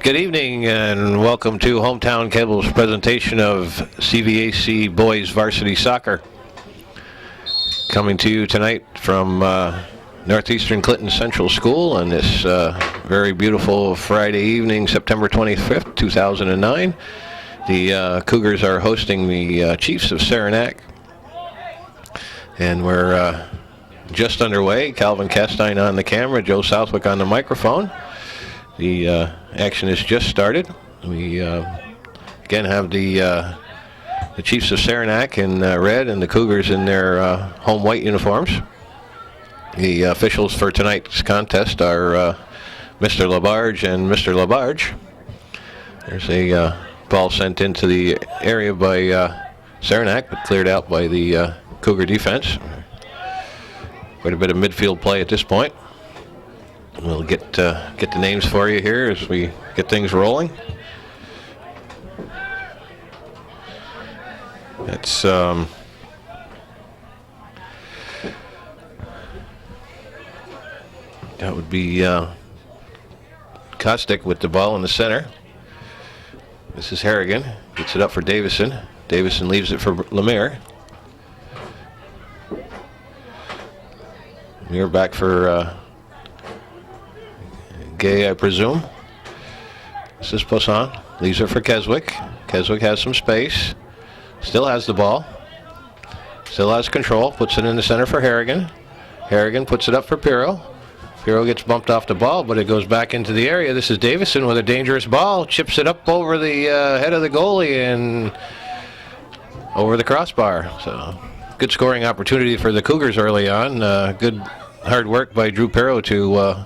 Good evening and welcome to Hometown Cable's presentation of CVAC Boys Varsity Soccer. Coming to you tonight from Northeastern Clinton Central School on this very beautiful Friday evening, September 25th, 2009. The Cougars are hosting the Chiefs of Saranac. And we're just underway. Calvin Castine on the camera, Joe Southwick on the microphone. The action has just started. We again have the Chiefs of Saranac in red and the Cougars in their home white uniforms. The officials for tonight's contest are Mr. Labarge and Mr. Labarge. There's a ball sent into the area by Saranac, but cleared out by the Cougar defense. Quite a bit of midfield play at this point. We'll get the names for you here as we get things rolling. That's that would be Kostick with the ball in the center. This is Harrigan. Gets it up for Davison. Davison leaves it for Lemire. Lemire back for Gay, I presume. This is Poisson. Leaves it for Keswick. Keswick has some space. Still has the ball. Still has control. Puts it in the center for Harrigan. Harrigan puts it up for Pirro. Pirro gets bumped off the ball, but it goes back into the area. This is Davison with a dangerous ball. Chips it up over the head of the goalie and over the crossbar. So good scoring opportunity for the Cougars early on. Good hard work by Drew Pirro to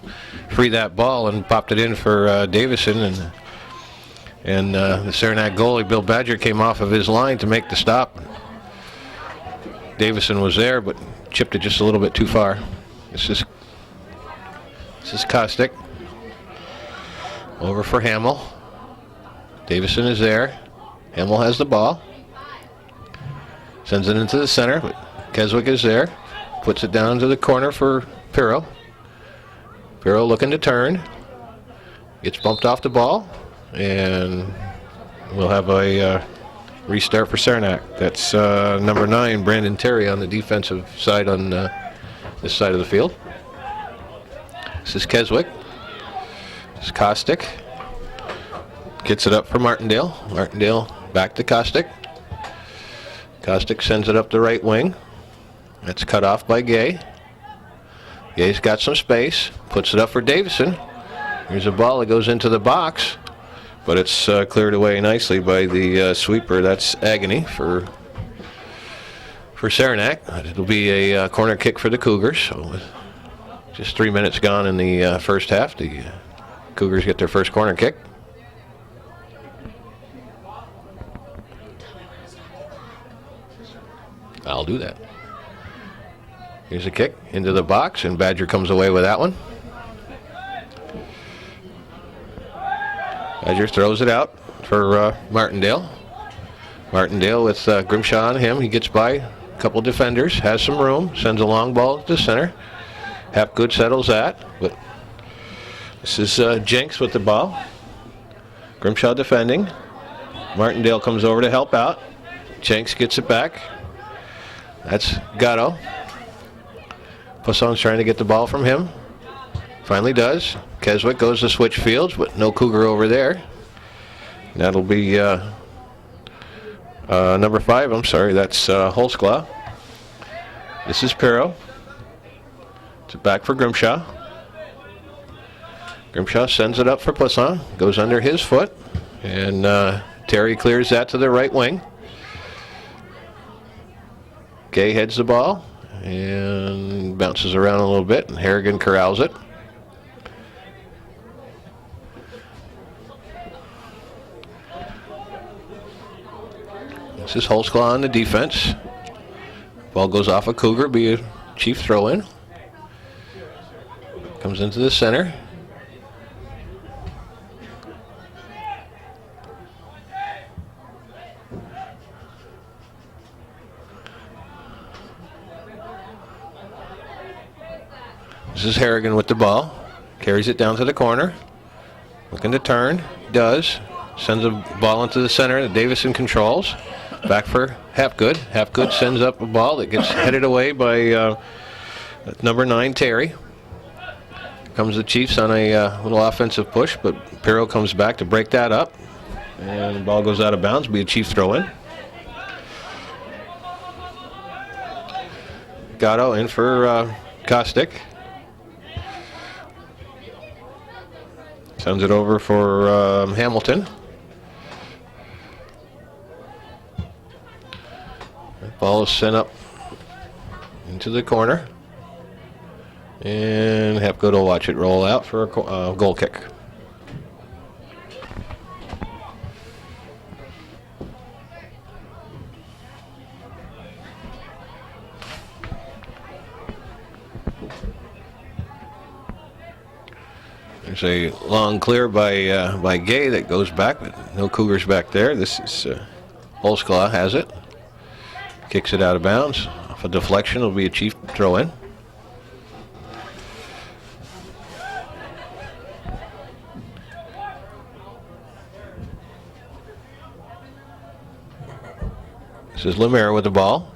free that ball and popped it in for Davison, and the Saranac goalie Bill Badger came off of his line to make the stop. Davison was there but chipped it just a little bit too far. This is Kostick over for Hamill. Davison is there. Hamill has the ball, sends it into the center, but Keswick is there, puts it down to the corner for Pirro. Pirro looking to turn, gets bumped off the ball, and we'll have a restart for Saranac. That's number 9, Brandon Terry, on the defensive side on this side of the field. This is Keswick. This is Kostick. Gets it up for Martindale. Martindale back to Kostick. Kostick sends it up the right wing. That's cut off by Gay. Gay's got some space, puts it up for Davison. Here's a ball that goes into the box, but it's cleared away nicely by the sweeper. That's Agony for Saranac. It'll be a corner kick for the Cougars. So just 3 minutes gone in the first half. The Cougars get their first corner kick. I'll do that. Here's a kick into the box, and Badger comes away with that one. Badger throws it out for Martindale. Martindale with Grimshaw on him. He gets by a couple defenders, has some room, sends a long ball to the center. Hapgood settles that, but this is Jenks with the ball. Grimshaw defending. Martindale comes over to help out. Jenks gets it back. That's Gatto. Poisson's trying to get the ball from him. Finally does. Keswick goes to switch fields, but no Cougar over there. That'll be number 5. I'm sorry, that's Holzclaw. This is Pirro. It's back for Grimshaw. Grimshaw sends it up for Poisson. Goes under his foot. And Terry clears that to the right wing. Gay heads the ball and bounces around a little bit, and Harrigan corrals it. This is Holzclaw on the defense. Ball goes off a Cougar, be a Chief throw-in. Comes into the center. This is Harrigan with the ball. Carries it down to the corner. Looking to turn. Does. Sends a ball into the center that Davison controls. Back for Hapgood. Hapgood sends up a ball that gets headed away by number 9, Terry. Comes the Chiefs on a little offensive push, but Pirro comes back to break that up. And the ball goes out of bounds. Be a Chief throw in. Gatto in for Kostick. Sends it over for Hamilton. That ball is sent up into the corner. And Hapgood will watch it roll out for a goal kick. There's a long clear by Gay that goes back, but no Cougars back there. This is Holsclaw has it. Kicks it out of bounds. Off a deflection, it'll be a Chief throw in. This is Lemaire with the ball.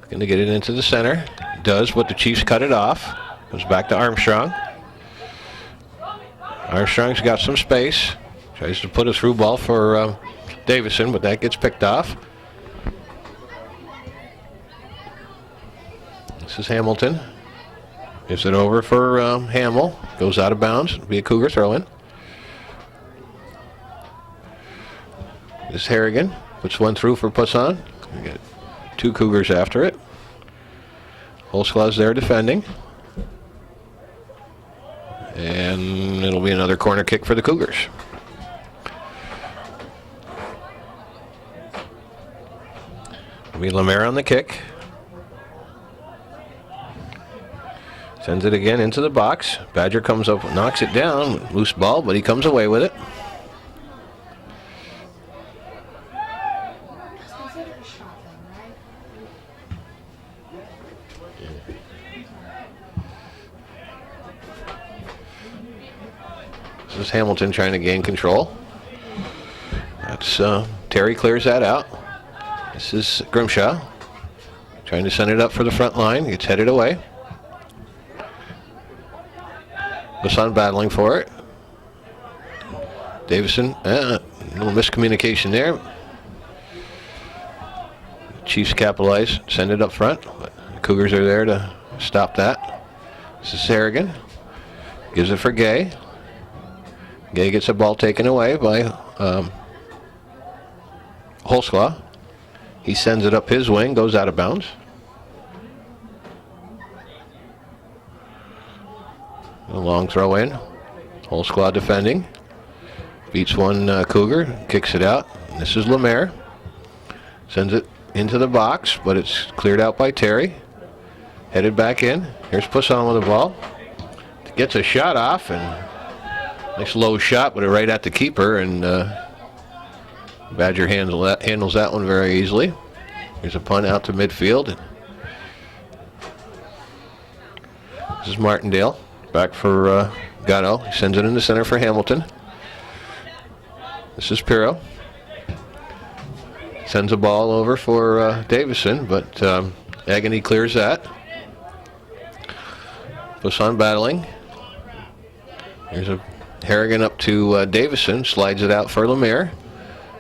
Looking to get it into the center. Does, but the Chiefs cut it off. Goes back to Armstrong. Armstrong's got some space. Tries to put a through ball for Davison, but that gets picked off. This is Hamilton. Gives it over for Hamill. Goes out of bounds. It'll be a Cougar throw in. This is Harrigan. Puts one through for Poisson. We got 2 Cougars after it. Holsclaw's there defending. And it'll be another corner kick for the Cougars. It'll be Lemaire on the kick. Sends it again into the box. Badger comes up, knocks it down. Loose ball, but he comes away with it. This is Hamilton trying to gain control. That's Terry clears that out. This is Grimshaw trying to send it up for the front line. Gets headed away. Poisson battling for it. Davison, a little miscommunication there. Chiefs capitalize, send it up front. But the Cougars are there to stop that. This is Harrigan. Gives it for Gay. Gay gets the ball taken away by Holsclaw. He sends it up his wing, goes out of bounds. A long throw in. Holsclaw defending. Beats one Cougar, kicks it out. This is Lemaire. Sends it into the box, but it's cleared out by Terry. Headed back in. Here's Poisson with the ball. Gets a shot off, and nice low shot, but right at the keeper, and Badger handles that one very easily. Here's a punt out to midfield. This is Martindale. Back for Gatto. He sends it in the center for Hamilton. This is Pirro. Sends a ball over for Davison, but Agony clears that. Poisson battling. Here's a Harrigan up to Davison. Slides it out for Lemaire.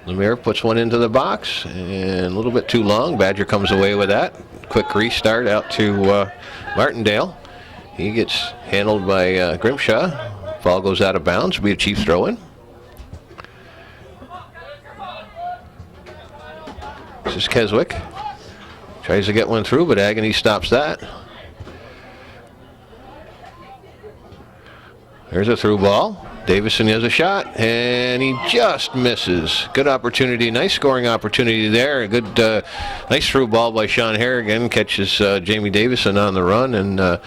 Lemaire puts one into the box, and a little bit too long. Badger comes away with that. Quick restart out to Martindale. He gets handled by Grimshaw. Ball goes out of bounds. It'll be a Chief throw-in. This is Keswick. Tries to get one through, but Agony stops that. There's a through ball. Davison has a shot, and he just misses. Good opportunity, nice scoring opportunity there. A good, nice through ball by Sean Harrigan. Catches Jamie Davison on the run, and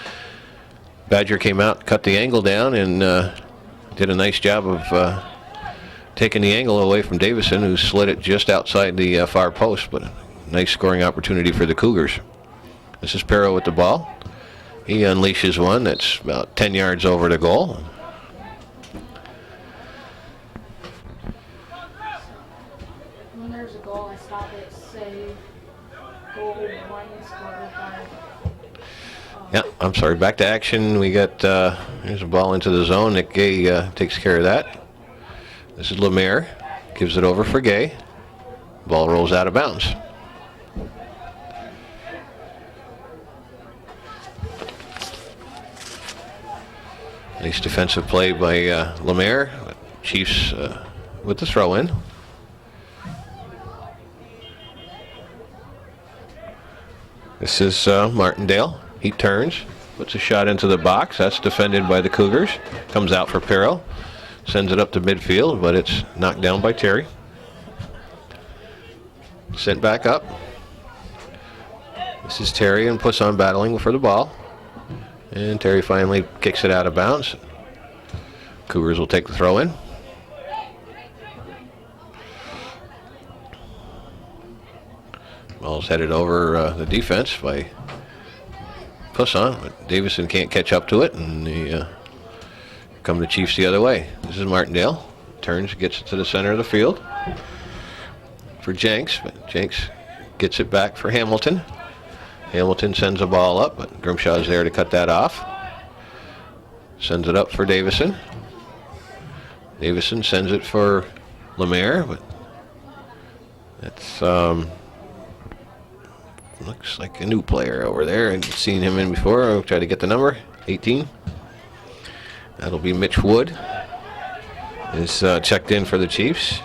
Badger came out, cut the angle down, and did a nice job of taking the angle away from Davison, who slid it just outside the far post, but a nice scoring opportunity for the Cougars. This is Pirro with the ball. He unleashes one that's about 10 yards over the goal. Yeah, I'm sorry. Back to action. We got here's a ball into the zone. Nick Gay takes care of that. This is Lemaire. Gives it over for Gay. Ball rolls out of bounds. Nice defensive play by Lemaire. Chiefs with the throw in. This is Martindale. He turns, puts a shot into the box. That's defended by the Cougars. Comes out for Perro. Sends it up to midfield, but it's knocked down by Terry. Sent back up. This is Terry and Poussin battling for the ball. And Terry finally kicks it out of bounds. Cougars will take the throw in. Ball's headed over the defense by Poussin, but Davison can't catch up to it, and they come the Chiefs the other way. This is Martindale. Turns, gets it to the center of the field for Jenks, but Jenks gets it back for Hamilton. Hamilton sends the ball up, but Grimshaw's there to cut that off. Sends it up for Davison. Davison sends it for Lemaire, but that's looks like a new player over there. I've seen him in before. I'll try to get the number. 18. That'll be Mitch Wood. Is checked in for the Chiefs.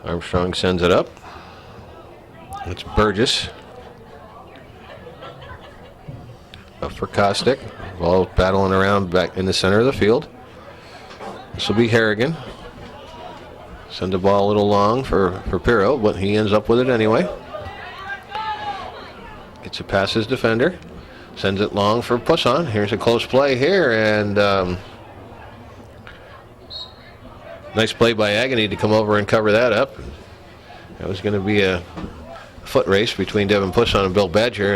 Armstrong sends it up. It's Burgess. Up for Kostick. Ball battling around back in the center of the field. This will be Harrigan. Send the ball a little long for Pirro, but he ends up with it anyway. Gets it past his defender. Sends it long for Poussin. Here's a close play here, and nice play by Agony to come over and cover that up. That was going to be a foot race between Devin Poussin and Bill Badger,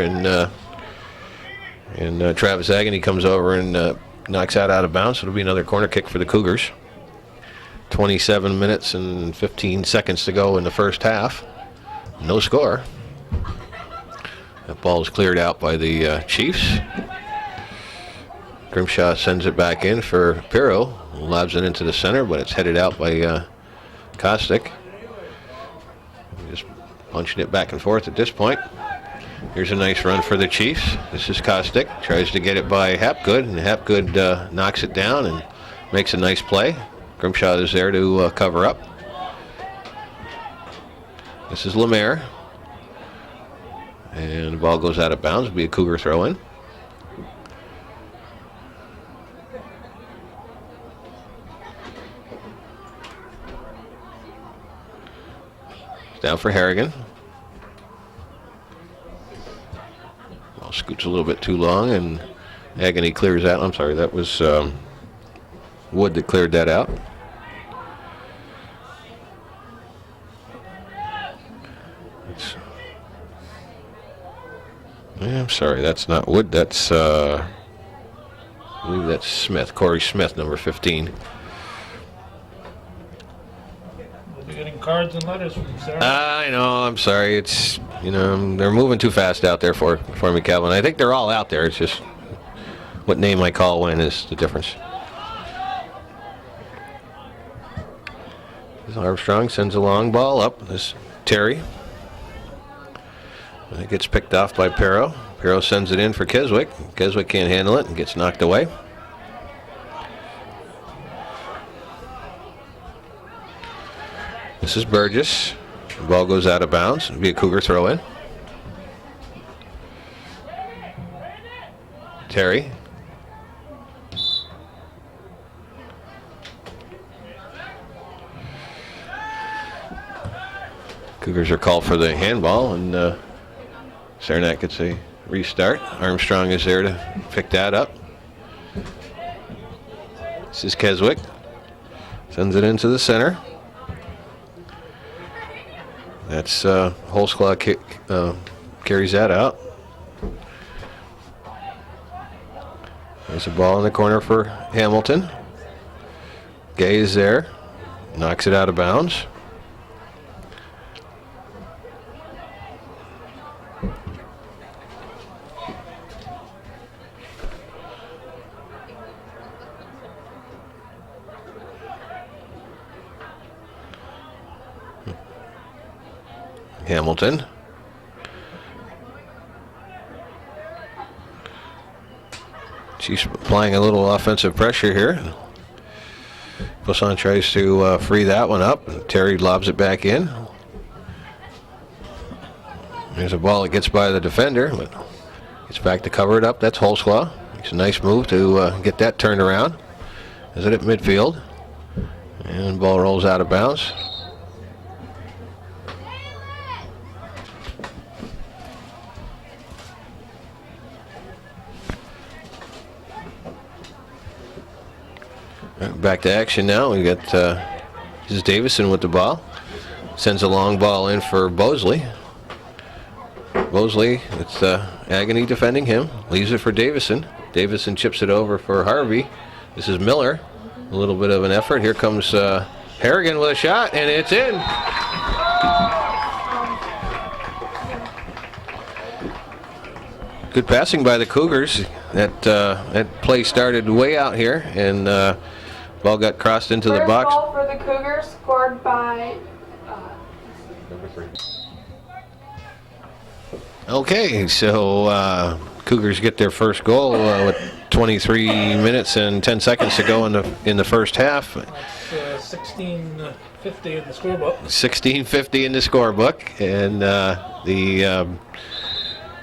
and Travis Agony comes over and knocks that out of bounds. It'll be another corner kick for the Cougars. 27 minutes and 15 seconds to go in the first half. No score. That ball is cleared out by the Chiefs. Grimshaw sends it back in for Pirro. Lobs it into the center, but it's headed out by Kostick. Just punching it back and forth at this point. Here's a nice run for the Chiefs. This is Kostick. Tries to get it by Hapgood, and Hapgood knocks it down and makes a nice play. Grimshaw is there to cover up. This is Lemaire. And the ball goes out of bounds. It'll be a Cougar throw-in. It's down for Harrigan. Ball scoots a little bit too long, and Agony clears out. I'm sorry, that was Wood that cleared that out. I'm sorry, that's not Wood. That's, I believe that's Smith, Corey Smith, number 15. We'll be getting cards and letters from Sarah. I know, I'm sorry. It's, they're moving too fast out there for me, Calvin. I think they're all out there. It's just what name I call when is the difference. Armstrong sends a long ball up. This Terry. It gets picked off by Pirro. Pirro sends it in for Keswick. Keswick can't handle it and gets knocked away. This is Burgess. The ball goes out of bounds. It'll be a Cougar throw-in. Terry. Cougars are called for the handball, and Saranac gets a restart. Armstrong is there to pick that up. This is Keswick. Sends it into the center. That's Holsclaw carries that out. There's a ball in the corner for Hamilton. Gay is there. Knocks it out of bounds. Hamilton. Chiefs applying a little offensive pressure here. Poisson tries to free that one up. Terry lobs it back in. There's a ball that gets by the defender, but gets back to cover it up. That's Holsclaw. It's a nice move to get that turned around. Is it at midfield? And ball rolls out of bounds. Back to action now. We got this is Davison with the ball. Sends a long ball in for Bosley. Bosley, it's Agony defending him. Leaves it for Davison. Davison chips it over for Harvey. This is Miller. A little bit of an effort. Here comes Harrigan with a shot, and it's in. Good passing by the Cougars. That play started way out here, and ball got crossed into the box. First goal for the Cougars, scored by Number 3. Okay, so Cougars get their first goal with 23 minutes and 10 seconds to go in the first half. That's 16:50 in the scorebook. 16:50 in the scorebook, and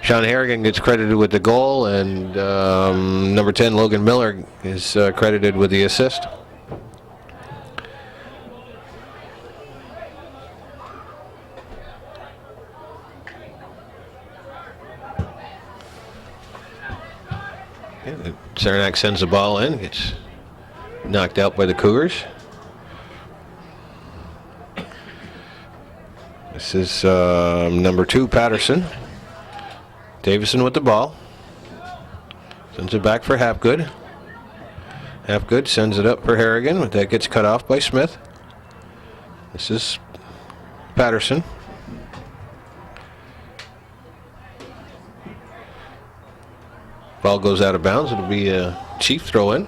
Sean Harrigan gets credited with the goal, and number 10 Logan Miller is credited with the assist. Saranac sends the ball in, gets knocked out by the Cougars. This is number 2 Patterson. Davison with the ball. Sends it back for Hapgood. Hapgood sends it up for Harrigan, but that gets cut off by Smith. This is Patterson. Ball goes out of bounds. It'll be a Chief throw in.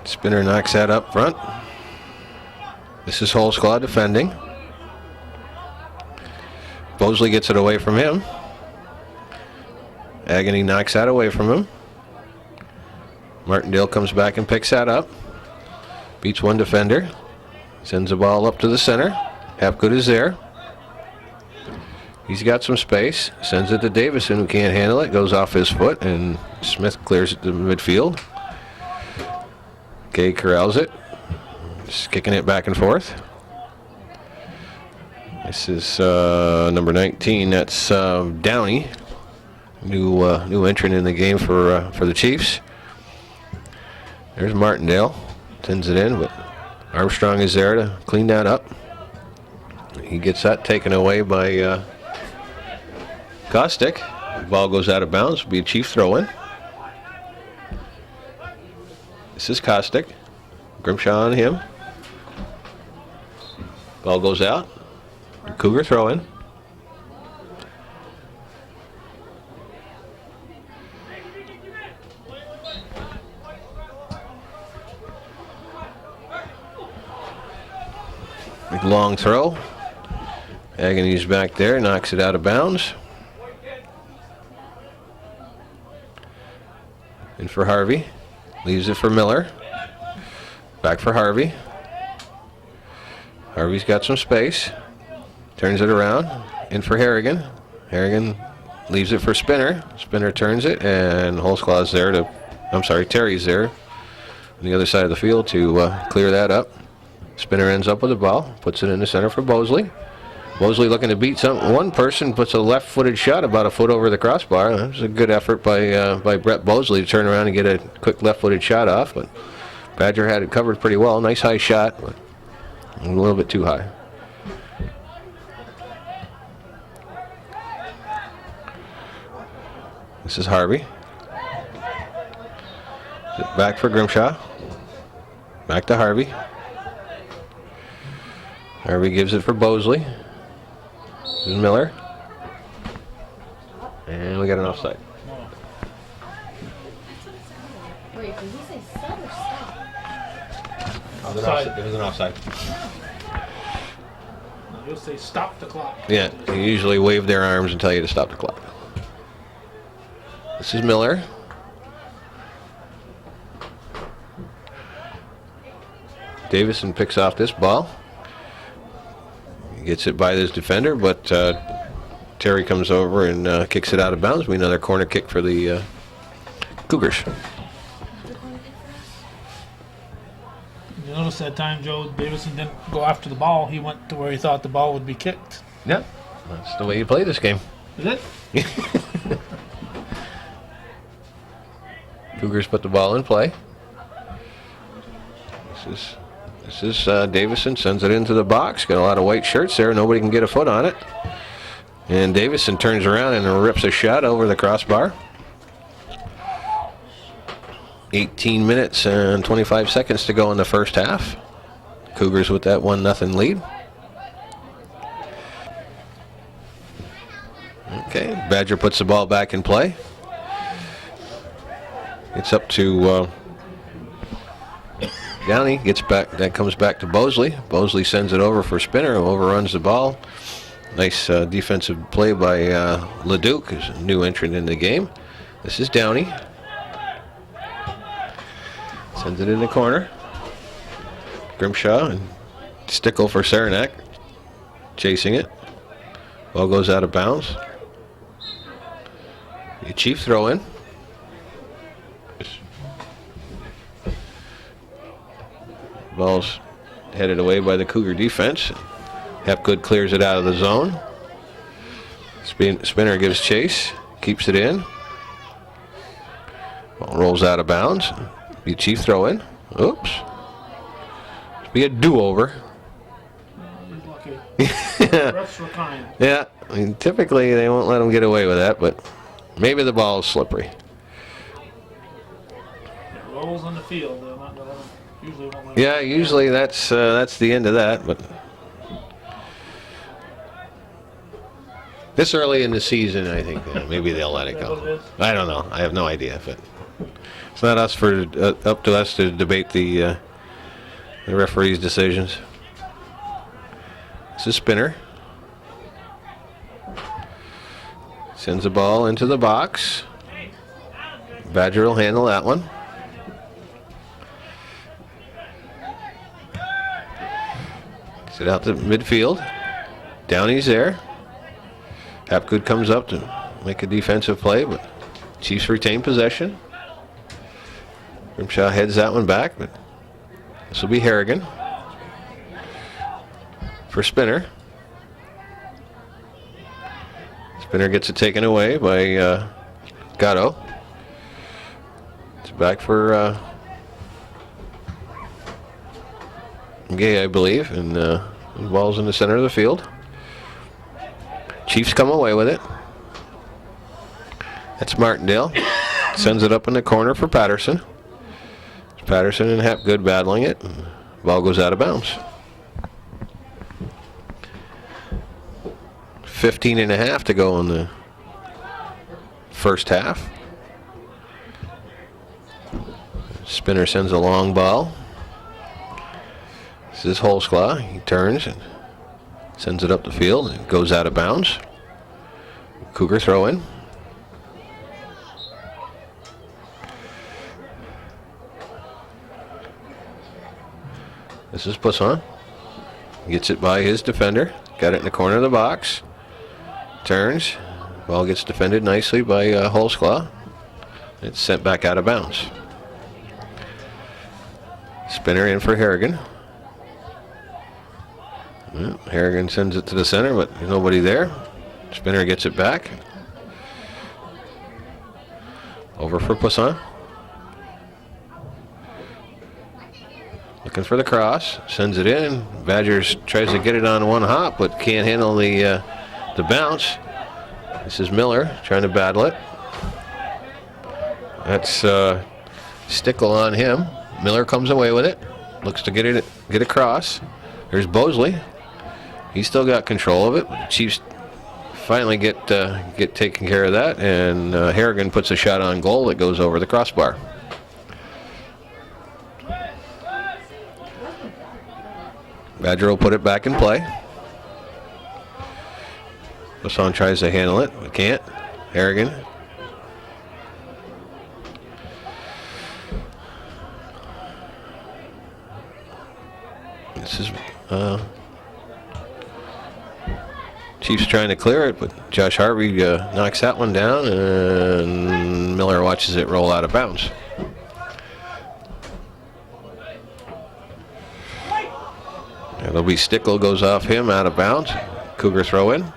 Spinner knocks that up front. This is Holsclaw defending. Bosley gets it away from him. Agony knocks that away from him. Martindale comes back and picks that up. Beats one defender. Sends the ball up to the center. Hapgood is there. He's got some space. Sends it to Davison, who can't handle it. Goes off his foot, and Smith clears it to midfield. Gay corrals it. Just kicking it back and forth. This is number 19. That's Downey, new entrant in the game for the Chiefs. There's Martindale. Sends it in, but Armstrong is there to clean that up. He gets that taken away by Kostick. The ball goes out of bounds. It'll be a Chief throw-in. This is Kostick. Grimshaw on him. Ball goes out. Cougar throw-in. Big long throw. Agony's back there, knocks it out of bounds. In for Harvey. Leaves it for Miller. Back for Harvey. Harvey's got some space. Turns it around. In for Harrigan. Harrigan leaves it for Spinner. Spinner turns it, and Holsclaw's there to, Terry's there on the other side of the field to clear that up. Spinner ends up with the ball, puts it in the center for Bosley. Bosley looking to beat one person, puts a left-footed shot about a foot over the crossbar. That was a good effort by Brett Bosley to turn around and get a quick left-footed shot off, but Badger had it covered pretty well. Nice high shot, but a little bit too high. This is Harvey. Back for Grimshaw. Back to Harvey. Harvey gives it for Bosley. This is Miller. And we got an offside. Wait, did he say stop or stop? Offside. It was an offside. You'll say stop the clock. Yeah, they usually wave their arms and tell you to stop the clock. This is Miller. Davison picks off this ball. He gets it by his defender, but Terry comes over and kicks it out of bounds. Another corner kick for the Cougars. You notice that time, Joe, Davison didn't go after the ball. He went to where he thought the ball would be kicked. Yeah, that's the way you play this game. Is it? Cougars put the ball in play. This is Davison, sends it into the box. Got a lot of white shirts there. Nobody can get a foot on it. And Davison turns around and rips a shot over the crossbar. 18 minutes and 25 seconds to go in the first half. Cougars with that 1-0 lead. Okay, Badger puts the ball back in play. It's up to Downey, gets back, that comes back to Bosley. Bosley sends it over for Spinner, who overruns the ball. Nice defensive play by Leduc, who's a new entrant in the game. This is Downey. Sends it in the corner. Grimshaw and Stickle for Saranac. Chasing it. Ball goes out of bounds. The Chief throw in. Ball's headed away by the Cougar defense. Hapgood clears it out of the zone. Spinner gives chase, keeps it in. Ball rolls out of bounds. The Chief throw in. Oops. Be a do-over. He's lucky. Refs were kind. Yeah, I mean, typically they won't let him get away with that, but maybe the ball is slippery. It rolls on the field. They're not gonna usually won't let Yeah, usually that's the end of that, but this early in the season, I think maybe they'll let it Is that what it go. is? I don't know. I have no idea, but it's not up to us to debate the referee's decisions. This is Spinner. Sends the ball into the box. Badger will handle that one. Gets it out to midfield. Downey's there. Hapgood comes up to make a defensive play, but Chiefs retain possession. Grimshaw heads that one back, but this will be Harrigan for Spinner. Spinner gets it taken away by Gatto. It's back for Gay, I believe, and the ball's in the center of the field. Chiefs come away with it. That's Martindale. Sends it up in the corner for Patterson. It's Patterson and Hapgood battling it. Ball goes out of bounds. 15 and a half to go in the first half. Spinner sends a long ball. This is Holsclaw. He turns and sends it up the field and it goes out of bounds. Cougar throw in. This is Poisson. Gets it by his defender. Got it in the corner of the box. Turns. Ball gets defended nicely by Holsclaw. It's sent back out of bounds. Spinner in for Harrigan. Well, Harrigan sends it to the center, but there's nobody there. Spinner gets it back. Over for Poisson. Looking for the cross. Sends it in. Badgers tries to get it on one hop, but can't handle the bounce. This is Miller trying to battle it. That's Stickle on him. Miller comes away with it. Looks to get across. There's Bosley. He's still got control of it. Chiefs finally get taken care of that, and Harrigan puts a shot on goal that goes over the crossbar. Badger will put it back in play. Poisson tries to handle it, but can't. Harrigan. This is Chiefs trying to clear it, but Josh Harvey knocks that one down, and Miller watches it roll out of bounds. It'll be Stickle goes off him out of bounds. Cougar throw in.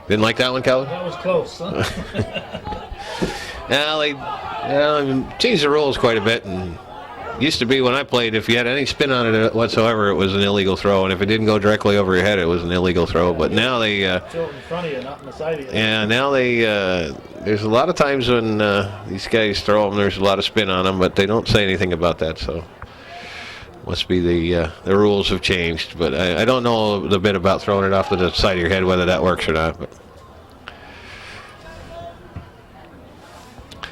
Didn't like that one, Calvin? That was close, huh? Now they changed the rules quite a bit, and used to be when I played, if you had any spin on it whatsoever, it was an illegal throw, and if it didn't go directly over your head, it was an illegal throw. But now they Throw it in front of you, not in the side of you. yeah, now they there's a lot of times when these guys throw them, there's a lot of spin on them, but they don't say anything about that. So must be the rules have changed. But I don't know the bit about throwing it off to the side of your head, whether that works or not. But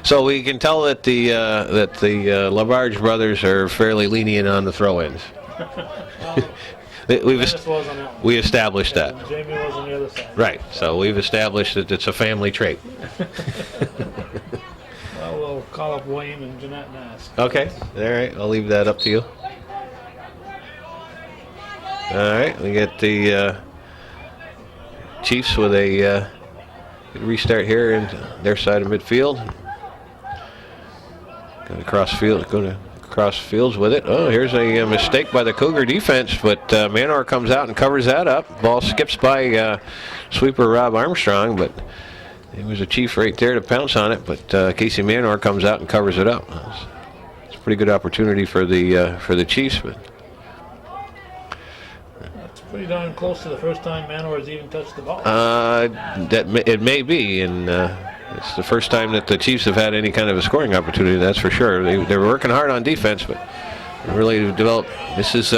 so we can tell that the LaBarge brothers are fairly lenient on the throw-ins. Dennis was on that one. We established that. And Jamie was on the other side. Right. So we've established that it's a family trait. Well, we'll call up Wayne and Jeanette and ask. Okay. All right. I'll leave that up to you. All right. We get the Chiefs with a restart here in their side of midfield. Going to cross fields with it. Oh, here's a mistake by the Cougar defense, but Manor comes out and covers that up. Ball skips by sweeper Rob Armstrong, but it was a Chief right there to pounce on it, but Casey Manor comes out and covers it up. It's a pretty good opportunity for the Chiefs, but That's pretty darn close to the first time Manor has even touched the ball. it may be, and it's the first time that the Chiefs have had any kind of a scoring opportunity, that's for sure. They were working hard on defense, but really developed. This is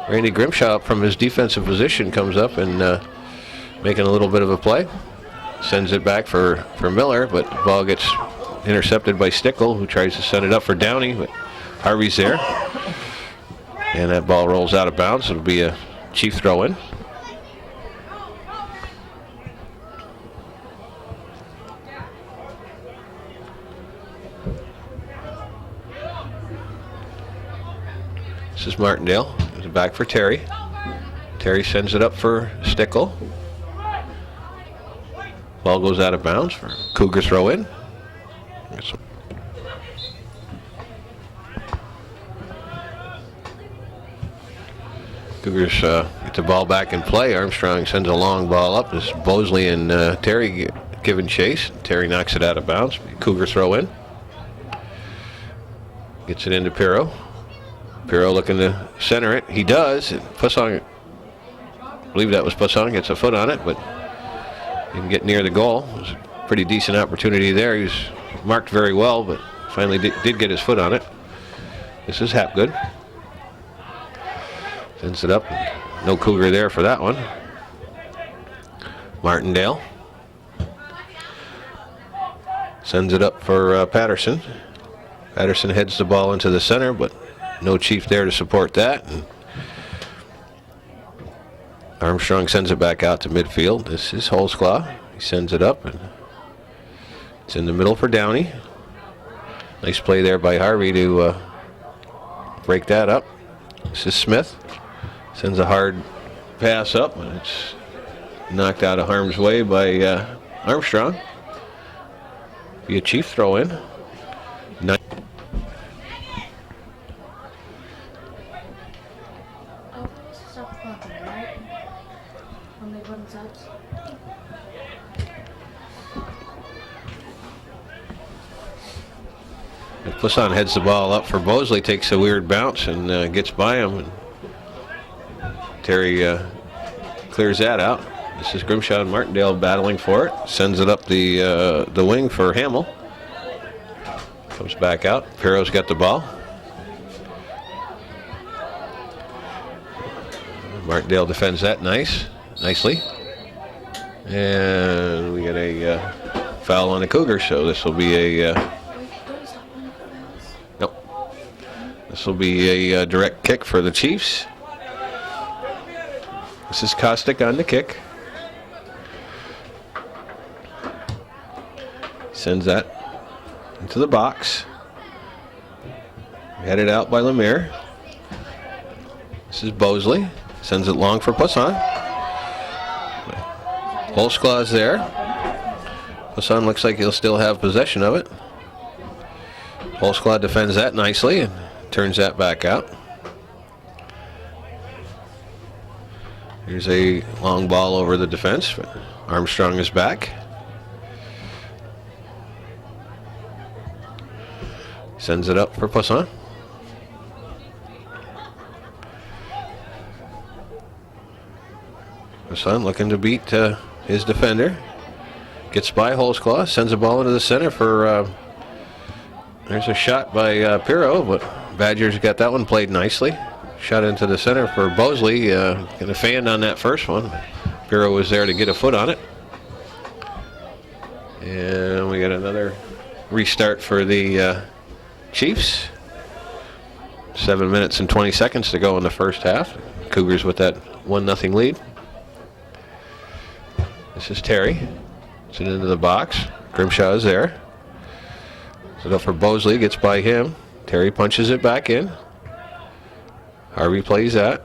Randy Grimshaw from his defensive position comes up and making a little bit of a play. Sends it back for Miller, but the ball gets intercepted by Stickle, who tries to send it up for Downey, but Harvey's there. And that ball rolls out of bounds. It'll be a Chief throw-in. This is Martindale. It's back for Terry. Terry sends it up for Stickle. Ball goes out of bounds for Cougar throw in. Cougars get the ball back in play. Armstrong sends a long ball up. This is Bosley and Terry giving chase. Terry knocks it out of bounds. Cougar throw in. Gets it into Pirro. Pirro looking to center it. He does. Poisson, I believe that was Poisson, gets a foot on it, but didn't get near the goal. It was a pretty decent opportunity there. He was marked very well, but finally did get his foot on it. This is Hapgood. Sends it up. No Cougar there for that one. Martindale. Sends it up for Patterson. Patterson heads the ball into the center, but no Chief there to support that. And Armstrong sends it back out to midfield. This is Holzclaw. He sends it up, and it's in the middle for Downey. Nice play there by Harvey to break that up. This is Smith. Sends a hard pass up, and it's knocked out of harm's way by Armstrong. Be a Chief throw in. Oh, stop talking, right? When they put subs. Poisson heads the ball up for Bosley, takes a weird bounce and gets by him. And Terry clears that out. This is Grimshaw and Martindale battling for it. Sends it up the wing for Hamill. Comes back out. Pirro's got the ball. Martindale defends that nicely. And we get a foul on the Cougars, so this will be a nope. This will be a direct kick for the Chiefs. This is Kostick on the kick. Sends that into the box. Headed out by Lemire. This is Bosley. Sends it long for Poisson. Holsclaw's there. Poisson looks like he'll still have possession of it. Holsclaw defends that nicely and turns that back out. Here's a long ball over the defense. Armstrong is back. Sends it up for Poisson. Poisson looking to beat his defender. Gets by Holsclaw. Sends the ball into the center for... there's a shot by Pirro, but Badgers got that one played nicely. Shot into the center for Bosley. Going to fan on that first one. Pirro was there to get a foot on it. And we got another restart for the Chiefs. 7 minutes and 20 seconds to go in the first half. Cougars with that 1-0 lead. This is Terry. It's into the box. Grimshaw is there. Set up for Bosley. Gets by him. Terry punches it back in. Harvey plays that.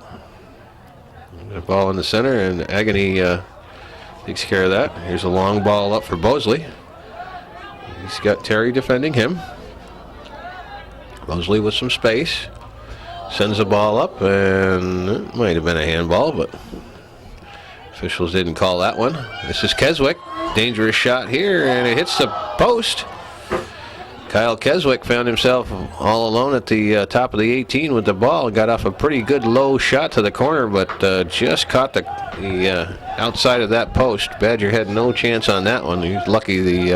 The ball in the center, and Agony takes care of that. Here's a long ball up for Bosley. He's got Terry defending him. Bosley with some space. Sends the ball up, and it might have been a handball, but officials didn't call that one. This is Keswick. Dangerous shot here, and it hits the post. Kyle Keswick found himself all alone at the top of the 18 with the ball. Got off a pretty good low shot to the corner, but just caught the outside of that post. Badger had no chance on that one. He's lucky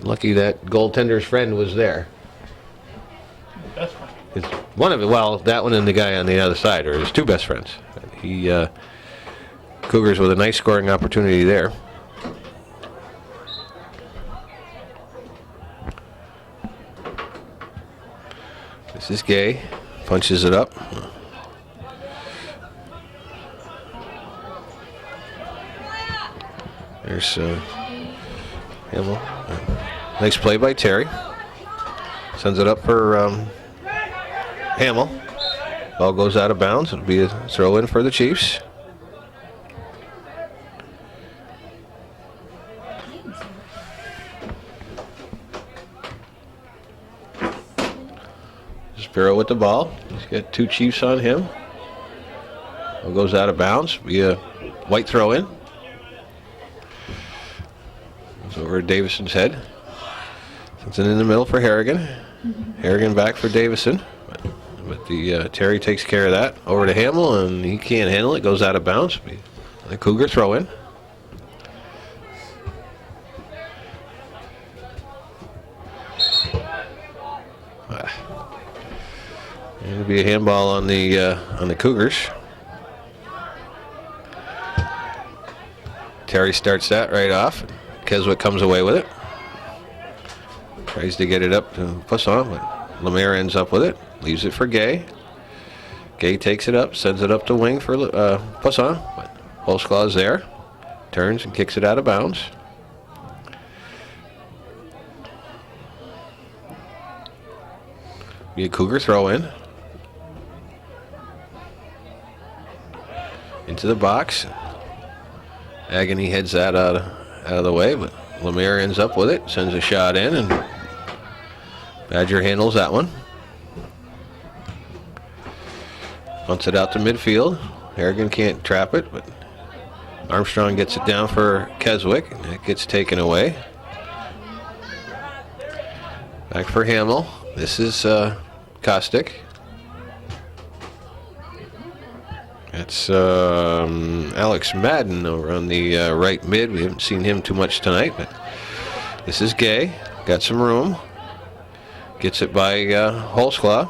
lucky that goaltender's friend was there. Best friend. It's one of it. Well, that one and the guy on the other side are his two best friends. Cougars with a nice scoring opportunity there. This is Gay. Punches it up. There's Hamill. Nice play by Terry. Sends it up for Hamill. Ball goes out of bounds. It'll be a throw in for the Chiefs. Pirro with the ball. He's got two Chiefs on him. Ball goes out of bounds. Be a white throw in. Goes over Davison's head. It's in the middle for Harrigan. Harrigan back for Davison. But the Terry takes care of that. Over to Hamill, and he can't handle it. Goes out of bounds. The Cougar throw in. It'll be a handball on the Cougars. Terry starts that right off. Keswick comes away with it. Tries to get it up to Poisson, but Lemire ends up with it. Leaves it for Gay. Gay takes it up, sends it up to wing for Poisson. But Holsclaw is there. Turns and kicks it out of bounds. Be a Cougar throw in. Into the box. Agony heads that out of the way, but Lemire ends up with it. Sends a shot in, and Badger handles that one. Punts it out to midfield. Harrigan can't trap it, but Armstrong gets it down for Keswick, and it gets taken away. Back for Hamill. This is Kostick. Got That's Alex Madden over on the right mid. We haven't seen him too much tonight, but this is Gay. Got some room. Gets it by Holzclaw.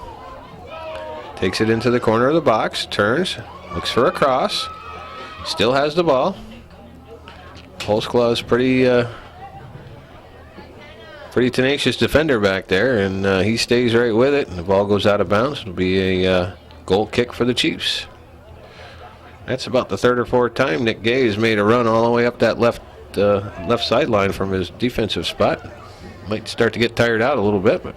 Takes it into the corner of the box. Turns. Looks for a cross. Still has the ball. Holzclaw is pretty tenacious defender back there, and he stays right with it, and the ball goes out of bounds. It'll be a goal kick for the Chiefs. That's about the third or fourth time Nick Gay has made a run all the way up that left sideline from his defensive spot. Might start to get tired out a little bit, but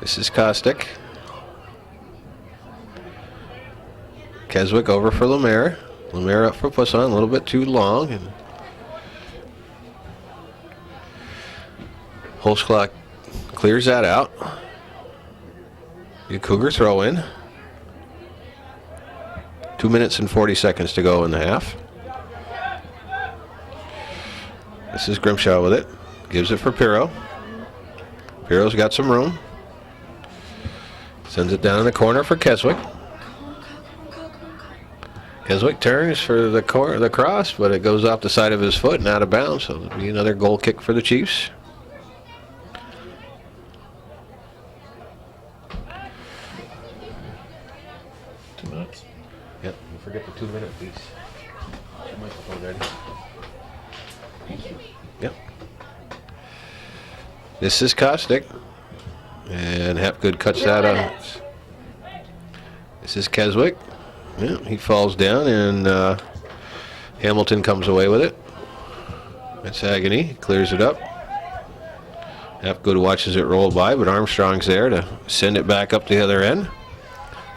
this is Kostick. Keswick over for Lemaire. Lemaire up for Poisson, a little bit too long, and Holzclaw clears that out. The Cougar throw in. 2 minutes and 40 seconds to go in the half. This is Grimshaw with it. Gives it for Pirro. Pirro's got some room. Sends it down in the corner for Keswick. Keswick turns for the cross, but it goes off the side of his foot and out of bounds. So it'll be another goal kick for the Chiefs. Yep, don't forget the 2 minute piece. Your microphone ready. Thank you. Yep. This is Kostick. And Hapgood cuts that out. This is Keswick. Yeah, he falls down, and Hamilton comes away with it. That's Agony. Clears it up. Hapgood watches it roll by, but Armstrong's there to send it back up the other end.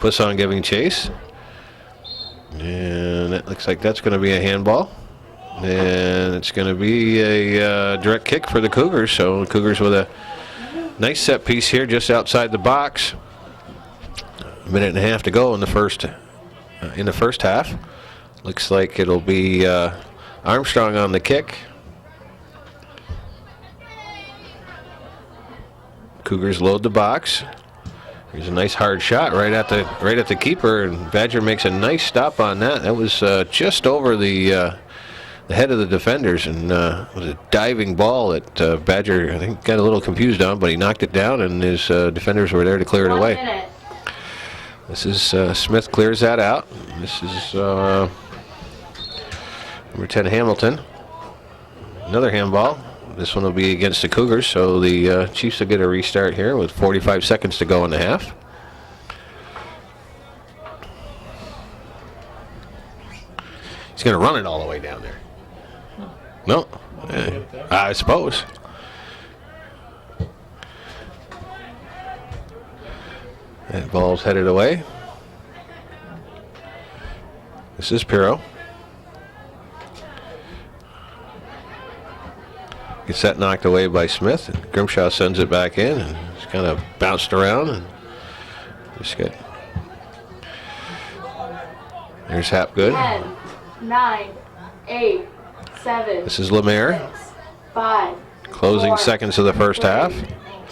Poisson giving chase. And it looks like that's going to be a handball. And it's going to be a direct kick for the Cougars. So the Cougars with a nice set piece here just outside the box. A minute and a half to go in the first half. Looks like it'll be Armstrong on the kick. Cougars load the box. Here's a nice hard shot right at the keeper, and Badger makes a nice stop on that. That was just over the head of the defenders, and was a diving ball that Badger, I think, got a little confused on, but he knocked it down, and his defenders were there to clear it away. 1 minute. This is Smith clears that out. This is number 10 Hamilton. Another handball. This one will be against the Cougars, so the Chiefs will get a restart here with 45 seconds to go in the half. He's going to run it all the way down there. No, I suppose. That ball's headed away. This is Pirro. Gets that knocked away by Smith, and Grimshaw sends it back in, and it's kind of bounced around, and just get. There's Hapgood. 10, 9, 8, 7. This is Lemaire. 6, 5. Closing 4, seconds of the first half.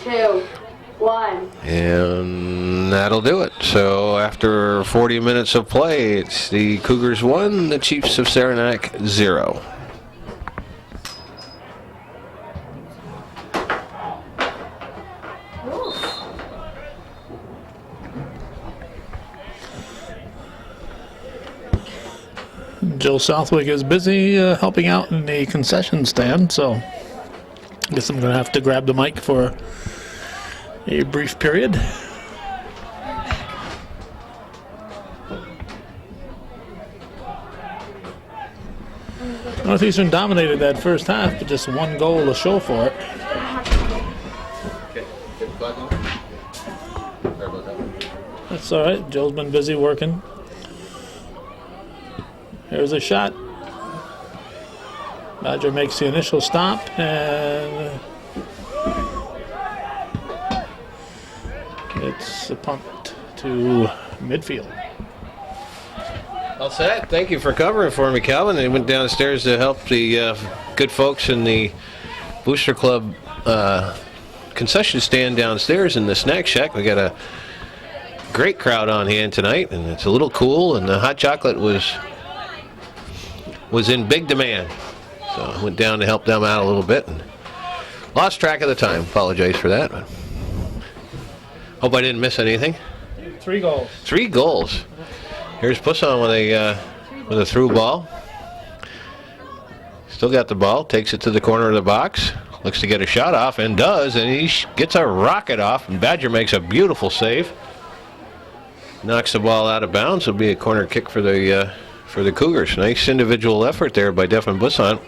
2, 1. And that'll do it. So after 40 minutes of play, it's the Cougars 1, the Chiefs of Saranac 0. Joe Southwick is busy helping out in the concession stand, so I guess I'm going to have to grab the mic for a brief period. Northeastern dominated that first half, but just one goal to show for it. That's all right. Joe's been busy working. Here's a shot. Badger makes the initial stop, and it's a punt to midfield. All set. Thank you for covering for me, Calvin. They went downstairs to help the good folks in the Booster Club concession stand downstairs in the snack shack. We got a great crowd on hand tonight, and it's a little cool, and the hot chocolate was in big demand. So I went down to help them out a little bit and lost track of the time. Apologize for that. But hope I didn't miss anything. 3 goals. 3 goals. Here's Pusson with a through ball. Still got the ball. Takes it to the corner of the box. Looks to get a shot off, and does, and he gets a rocket off, and Badger makes a beautiful save. Knocks the ball out of bounds. It'll be a corner kick for the Cougars. Nice individual effort there by Devin Busson.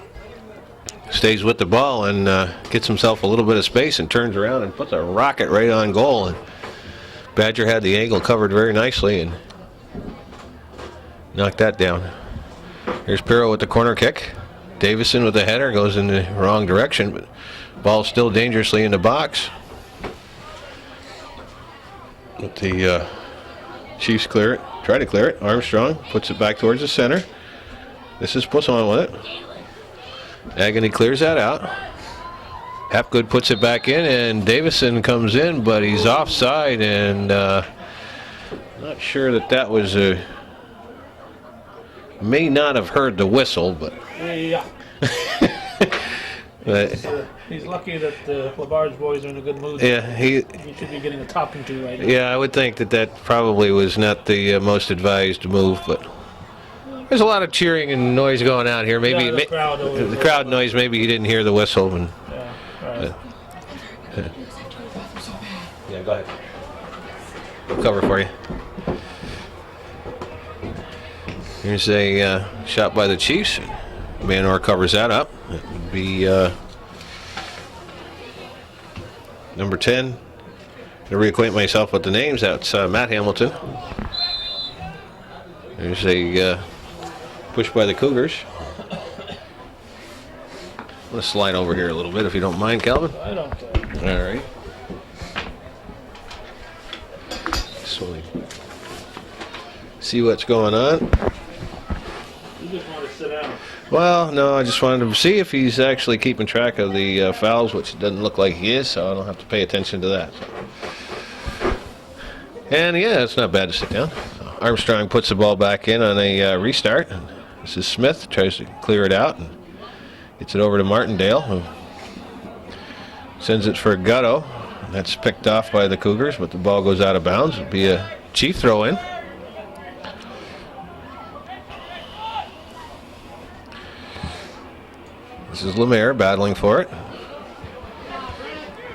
Stays with the ball and gets himself a little bit of space and turns around and puts a rocket right on goal. And Badger had the angle covered very nicely and knocked that down. Here's Pirro with the corner kick. Davison with the header goes in the wrong direction, but ball's still dangerously in the box. But the Chiefs clear it, try to clear it. Armstrong puts it back towards the center. This is Pusson with it. Agony clears that out. Hapgood puts it back in, and Davison comes in, but he's offside, and not sure that was a. May not have heard the whistle, but. Yeah. He's lucky that the Labarge boys are in a good mood. Yeah, he should be getting a talking to right now. Yeah, I would think that probably was not the most advised move, but there's a lot of cheering and noise going on here. Maybe yeah, the crowd noise. Maybe he didn't hear the whistle. And, yeah, right. Yeah, go ahead. We'll cover for you. Here's a shot by the Chiefs. Manor covers that up. It would be number 10. To reacquaint myself with the names, that's Matt Hamilton. There's a push by the Cougars. I'm going to slide over here a little bit if you don't mind, Calvin. I don't care. All right. So see what's going on. You just want to sit down. Well, no, I just wanted to see if he's actually keeping track of the fouls, which it doesn't look like he is, so I don't have to pay attention to that. So. And yeah, it's not bad to sit down. Armstrong puts the ball back in on a restart. This is Smith, tries to clear it out and gets it over to Martindale, who sends it for Gutto. That's picked off by the Cougars, but the ball goes out of bounds. It'll be a Chief throw in. This is Lemaire battling for it.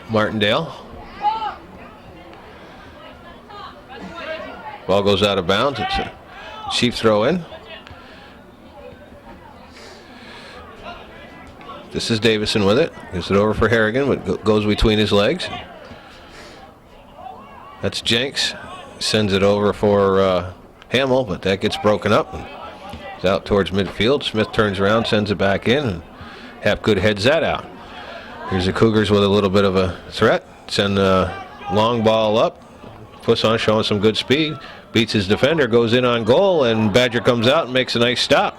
Martindale. Ball goes out of bounds. It's a Chief throw in. This is Davison with it. Gives it over for Harrigan, but goes between his legs. That's Jenks. Sends it over for Hamill, but that gets broken up. It's out towards midfield. Smith turns around, sends it back in, and Hapgood heads that out. Here's the Cougars with a little bit of a threat. Send a long ball up. Pusson showing some good speed. Beats his defender, goes in on goal, and Badger comes out and makes a nice stop.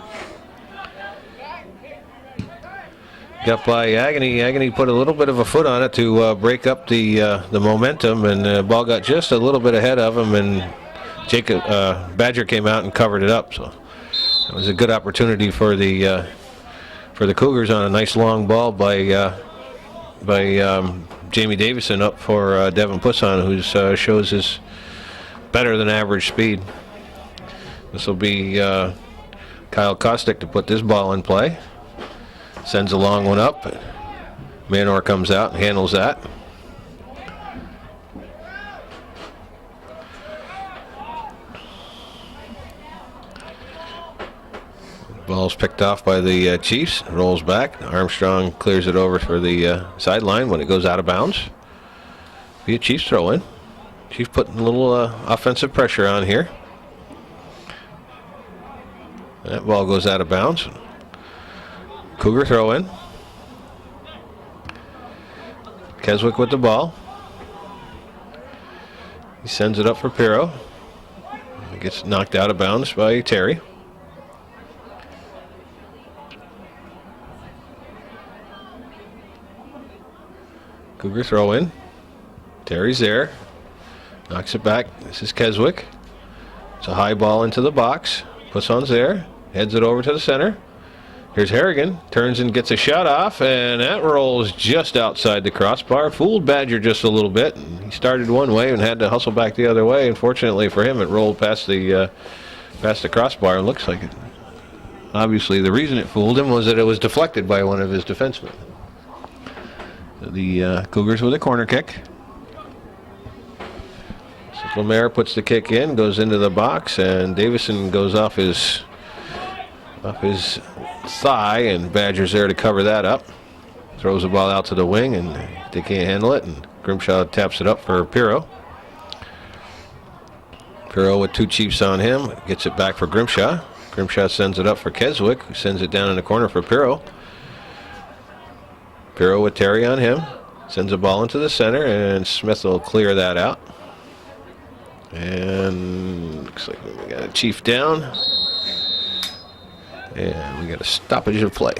Got by Agony. Agony put a little bit of a foot on it to break up the momentum, and the ball got just a little bit ahead of him, and Badger came out and covered it up. So it was a good opportunity for the Cougars on a nice long ball by Jamie Davison up for Devin Pusson, who shows his better than average speed. This will be Kyle Kostick to put this ball in play. Sends a long one up. Manor comes out and handles that. Ball's picked off by the Chiefs. Rolls back. Armstrong clears it over for the sideline when it goes out of bounds. Be a Chiefs throw in. Chiefs putting a little offensive pressure on here. That ball goes out of bounds. Cougar throw in. Keswick with the ball. He sends it up for Pirro. It gets knocked out of bounds by Terry. Cougar throw in. Terry's there. Knocks it back. This is Keswick. It's a high ball into the box. Pusson's there. Heads it over to the center. Here's Harrigan. Turns and gets a shot off, and that rolls just outside the crossbar. Fooled Badger just a little bit. He started one way and had to hustle back the other way. Unfortunately for him, it rolled past the crossbar. It looks like it. Obviously, the reason it fooled him was that it was deflected by one of his defensemen. The Cougars with a corner kick. So Lemaire puts the kick in, goes into the box, and Davison goes off his thigh, and Badger's there to cover that up. Throws the ball out to the wing, and they can't handle it, and Grimshaw taps it up for Pirro. Pirro with 2 Chiefs on him, gets it back for Grimshaw. Grimshaw sends it up for Keswick, who sends it down in the corner for Pirro. Pirro with Terry on him, sends a ball into the center, and Smith will clear that out. And looks like we got a Chief down. And we got a stoppage of play.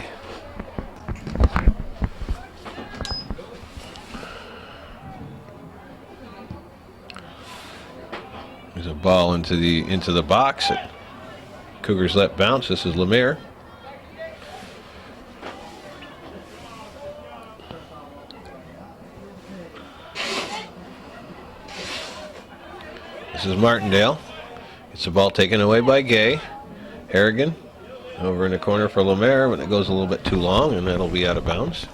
There's a ball into the box. Cougars let bounce. This is Lemaire. This is Martindale. It's the ball taken away by Gay. Harrigan over in the corner for Lemaire, but it goes a little bit too long, and that'll be out of bounds.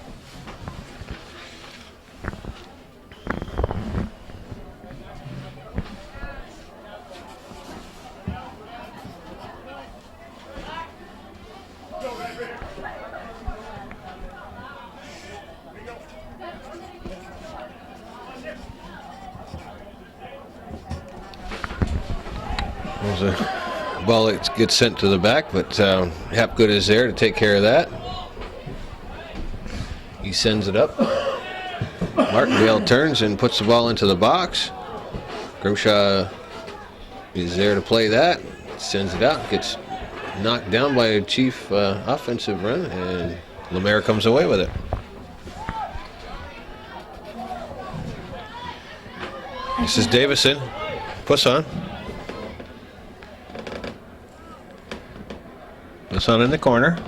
There's a ball that gets sent to the back, but Hapgood is there to take care of that. He sends it up. Martindale turns and puts the ball into the box. Grimshaw is there to play that. Sends it out. Gets knocked down by a Chief offensive run, and Lemaire comes away with it. This is Davison. Puss-on. Puss-on in the corner.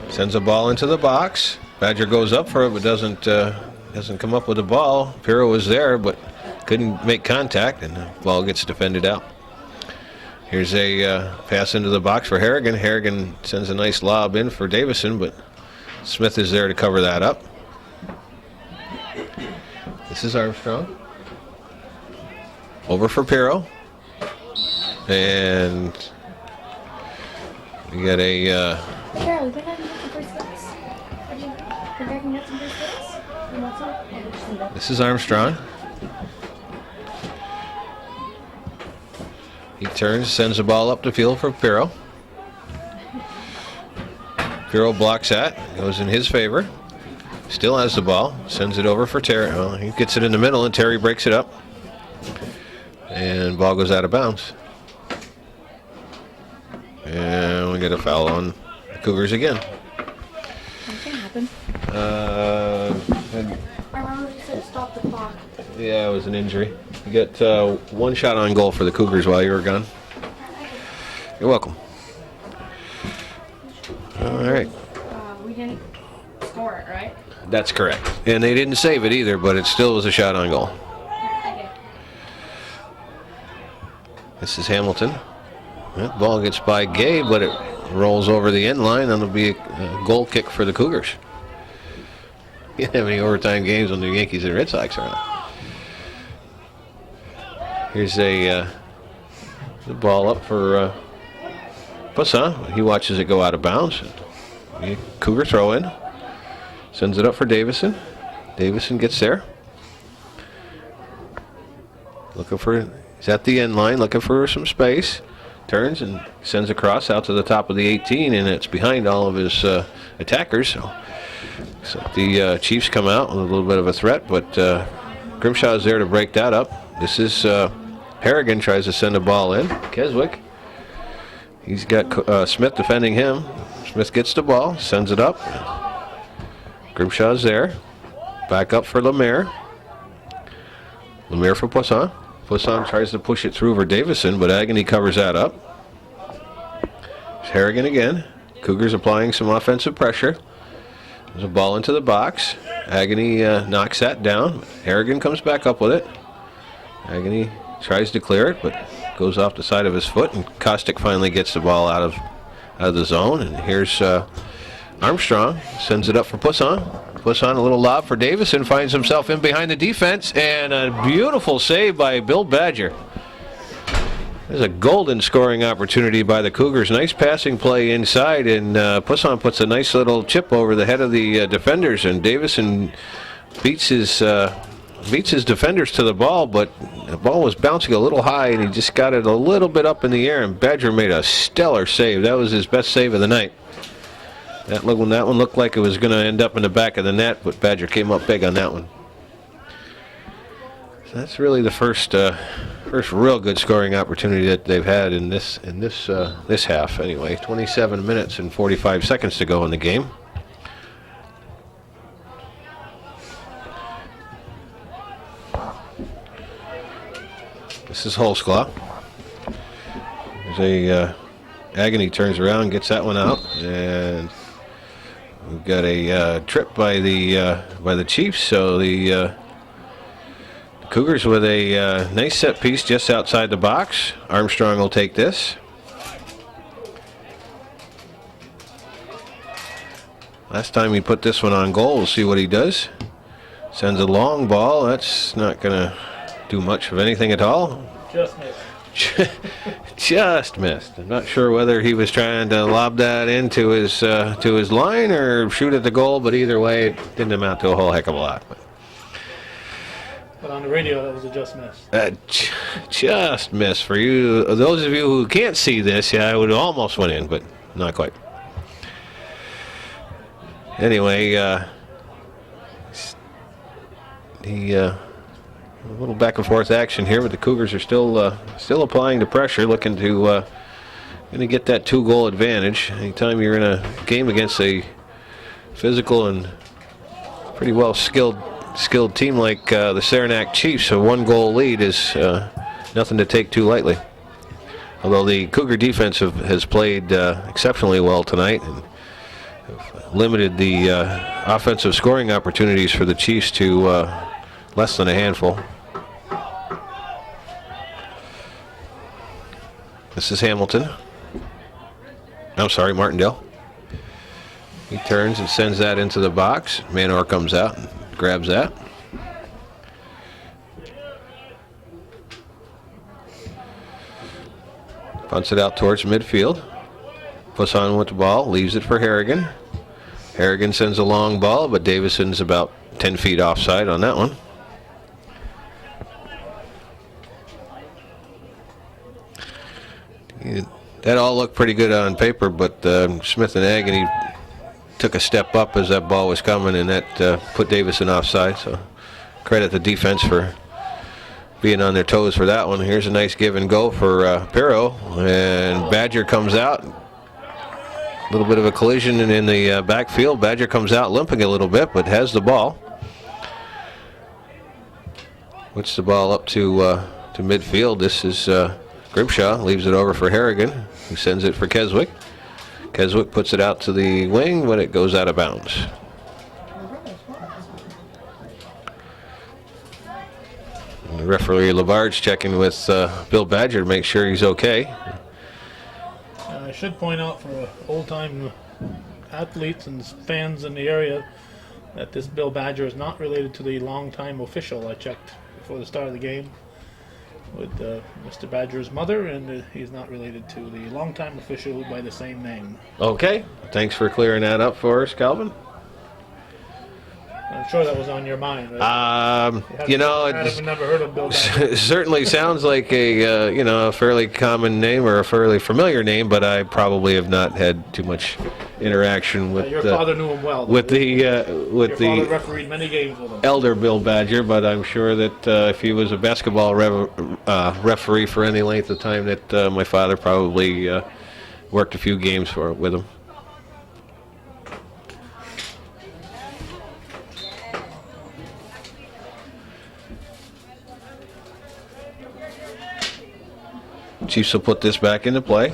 Sends a ball into the box. Badger goes up for it, but doesn't come up with the ball. Pirro was there, but couldn't make contact, and the ball gets defended out. Here's a pass into the box for Harrigan. Harrigan sends a nice lob in for Davison, but Smith is there to cover that up. This is Armstrong. Over for Pirro. And we got a... Cheryl, we're not getting some bracelets. We're going to get some bracelets. You want some? Or we just need them? This is Armstrong. He turns, sends the ball up the field for Pirro. Pirro blocks that, goes in his favor. Still has the ball, sends it over for Terry. Well, he gets it in the middle, and Terry breaks it up. And ball goes out of bounds. And we get a foul on the Cougars again. What can happen? And I remember you said stop the clock. yeah, it was an injury. You got one shot on goal for the Cougars while you were gone. You're welcome. All right. We didn't score it, right? That's correct. And they didn't save it either, but it still was a shot on goal. Okay. This is Hamilton. That ball gets by Gay, but it rolls over the end line, and it'll be a goal kick for the Cougars. You don't have any overtime games when the Yankees and Red Sox are on. Here's the ball up for Pussa. He watches it go out of bounds. Cougar throw in. Sends it up for Davison. Davison gets there. He's at the end line, looking for some space. Turns and sends across out to the top of the 18, and it's behind all of his attackers. So the Chiefs come out with a little bit of a threat, but Grimshaw is there to break that up. This is Harrigan tries to send a ball in. Keswick. He's got Smith defending him. Smith gets the ball, sends it up. Grimshaw's there. Back up for Lemaire. Lemire for Poisson. Poisson tries to push it through for Davison, but Agony covers that up. It's Harrigan again. Cougars applying some offensive pressure. There's a ball into the box. Agony knocks that down. Harrigan comes back up with it. Agony tries to clear it, but goes off the side of his foot, and Kostick finally gets the ball out of the zone. And here's Armstrong, sends it up for Poisson. Poisson, a little lob for Davison, finds himself in behind the defense, and a beautiful save by Bill Badger. There's a golden scoring opportunity by the Cougars. Nice passing play inside, and Poisson puts a nice little chip over the head of the defenders, and Davison beats his defenders to the ball, but the ball was bouncing a little high, and he just got it a little bit up in the air, and Badger made a stellar save. That was his best save of the night. That one looked like it was going to end up in the back of the net, but Badger came up big on that one. So that's really the first real good scoring opportunity that they've had in this half. Anyway, 27 minutes and 45 seconds to go in the game. This is Holsclaw. There's Agony turns around, gets that one out, and we've got a trip by the Chiefs. So the Cougars with a nice set piece just outside the box. Armstrong will take this. Last time he put this one on goal. We'll see what he does. Sends a long ball. That's not going to do much of anything at all. Just missed. Just missed. I'm not sure whether he was trying to lob that into his line or shoot at the goal, but either way, it didn't amount to a whole heck of a lot. But on the radio, that was a just miss. Just miss for you. Those of you who can't see this, yeah, it would almost went in, but not quite. Anyway, a little back and forth action here, but the Cougars are still applying the pressure, looking to get that 2-goal advantage. Anytime you're in a game against a physical and pretty well skilled team like the Saranac Chiefs, a 1-goal lead is nothing to take too lightly. Although the Cougar defense has played exceptionally well tonight and limited the offensive scoring opportunities for the Chiefs to less than a handful. This is Hamilton. I'm sorry, Martindale. He turns and sends that into the box. Manor comes out and grabs that. Punts it out towards midfield. Poisson with the ball, leaves it for Harrigan. Harrigan sends a long ball, but Davison's about 10 feet offside on that one. That all looked pretty good on paper, but Smith and Agony took a step up as that ball was coming, and that put Davison offside. So credit the defense for being on their toes for that one. Here's a nice give and go for Perro, and Badger comes out. A little bit of a collision in the backfield. Badger comes out limping a little bit, but has the ball. Puts the ball up to midfield. This is Grimshaw, leaves it over for Harrigan, who sends it for Keswick. Keswick puts it out to the wing when it goes out of bounds. And the referee Labarge checking with Bill Badger to make sure he's okay. I should point out for old-time athletes and fans in the area that this Bill Badger is not related to the long-time official I checked before the start of the game with Mr. Badger's mother, and he's not related to the longtime official by the same name. Okay, thanks for clearing that up for us, Calvin. I'm sure that was on your mind, right? I've never heard of Bill Badger. It certainly sounds like a fairly commom name or a fairly familiar name, but I probably have not had too much interaction with. Your father knew him well. With your father refereed many games with him. Elder Bill Badger, but I'm sure that if he was a basketball referee for any length of time, that my father probably worked a few games with him. Chiefs will put this back into play.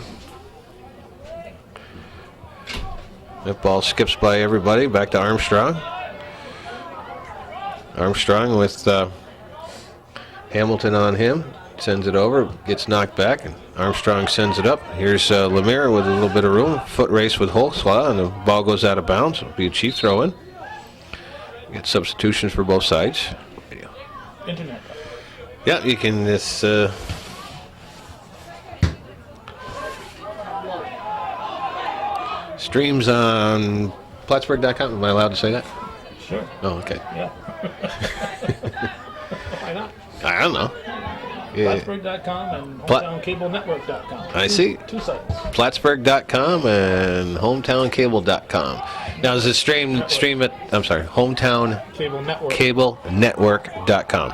That ball skips by everybody. Back to Armstrong. Armstrong with Hamilton on him. Sends it over. Gets knocked back. And Armstrong sends it up. Here's Lemire with a little bit of room. Foot race with Holtzlaw. And the ball goes out of bounds. It'll be a Chief throw-in. Get substitutions for both sides. Internet. Yeah, you can. This. Streams on Plattsburgh.com. Am I allowed to say that? Sure. Oh, okay. Yeah. Why not? I don't know. Yeah. Plattsburgh.com and HometownCableNetwork.com. I see. Two sites. Plattsburgh.com and HometowncAble.com. Now, does it stream at? I'm sorry, HometowncAbleNetwork.com.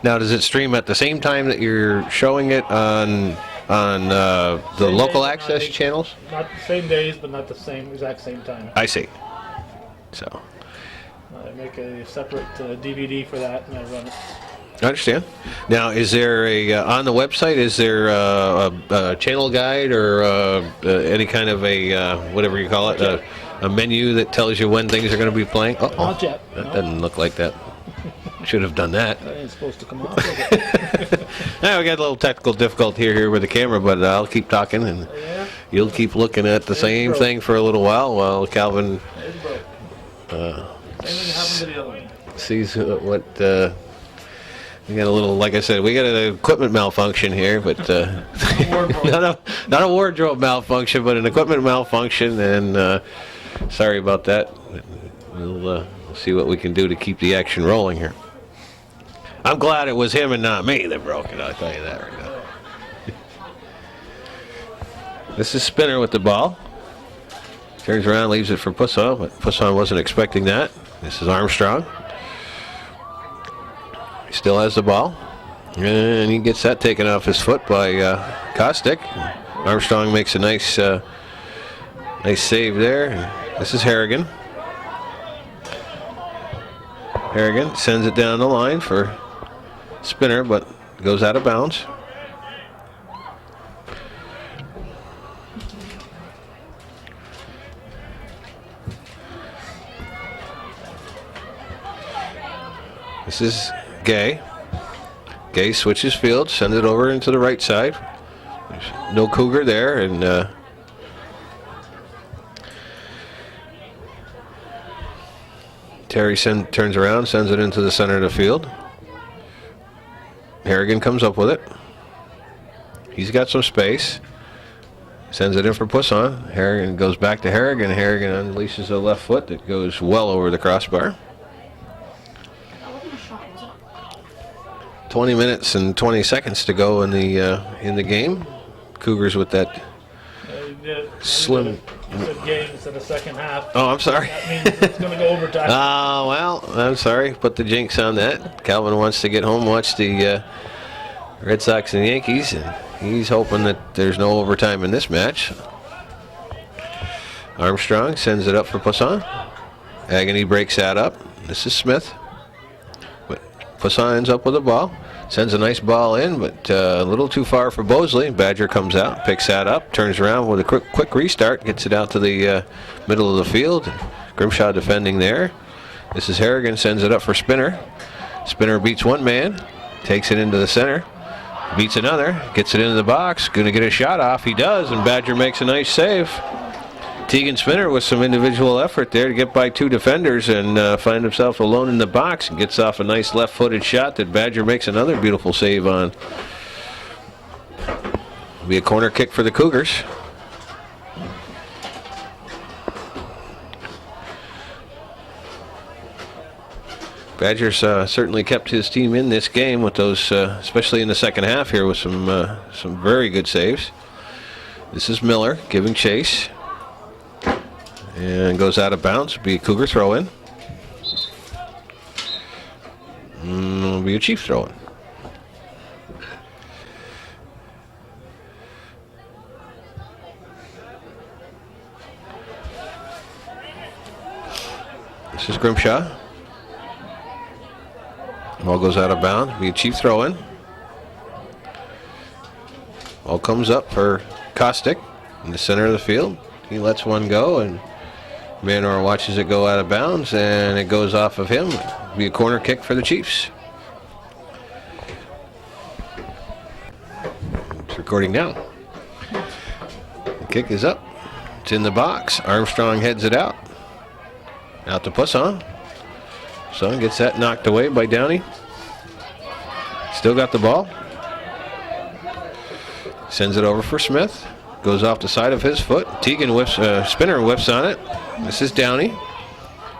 Now, does it stream at the same time that you're showing it on the Same local days, access not- channels? Not the same days, but not the exact same time. I see. So, I make a separate DVD for that, and I run it. I understand. Now, is there on the website? Is there a channel guide or any kind of a whatever you call it, a menu that tells you when things are going to be playing? Not yet. That No. doesn't look like that. Should have done that. That ain't supposed to come off, is it? Now we got a little technical difficulty here with the camera, but I'll keep talking and Yeah. you'll keep looking at the same broke. thing for a little while Calvin It's broke. Same thing happened to the other one. sees what. We got a little, like I said, we got an equipment malfunction here, but not a wardrobe malfunction, but an equipment malfunction, and sorry about that. We'll see what we can do to keep the action rolling here. I'm glad it was him and not me that broke it, I'll tell you that right now. This is Spinner with the ball. Turns around, leaves it for Pusson, but Pusson wasn't expecting that. This is Armstrong. He still has the ball. And he gets that taken off his foot by Kostick. Armstrong makes a nice save there. This is Harrigan. Harrigan sends it down the line for Spinner, but goes out of bounds. This is Gay. Gay switches field, sends it over into the right side. There's no Cougar there, and Terry turns around, sends it into the center of the field. Harrigan comes up with it. He's got some space. Sends it in for Pusson. Harrigan goes back to Harrigan. Harrigan unleashes a left foot that goes well over the crossbar. 20 minutes and 20 seconds to go in the game. Cougars with that slim. You said game instead of second half. Oh, I'm sorry. That means it's going to go overtime. Well, I'm sorry. Put the jinx on that. Calvin wants to get home, watch the Red Sox and Yankees, and he's hoping that there's no overtime in this match. Armstrong sends it up for Pusson. Agony breaks that up. This is Smith. But Pusson ends up with the ball. Sends a nice ball in, but a little too far for Bosley. Badger comes out, picks that up, turns around with a quick restart, gets it out to the middle of the field. Grimshaw defending there. This is Harrigan, sends it up for Spinner. Spinner beats one man, takes it into the center, beats another, gets it into the box, going to get a shot off. He does, and Badger makes a nice save. Tegan Spinner with some individual effort there to get by two defenders and find himself alone in the box and gets off a nice left-footed shot that Badger makes another beautiful save on. It'll be a corner kick for the Cougars. Badgers certainly kept his team in this game with those, especially in the second half here, with some very good saves. This is Miller giving chase. And goes out of bounds. It'll be a Cougar throw-in. It'll be a Chief throw-in. This is Grimshaw. Ball goes out of bounds. It'll be a Chief throw-in. Ball comes up for Kostick in the center of the field. He lets one go, and Manor watches it go out of bounds, and it goes off of him. It'll be a corner kick for the Chiefs. It's recording now. The kick is up. It's in the box. Armstrong heads it out. Out to Pusson. Pusson gets that knocked away by Downey. Still got the ball. Sends it over for Smith. Goes off the side of his foot. Teagan whiffs, Spinner whiffs on it. This is Downey.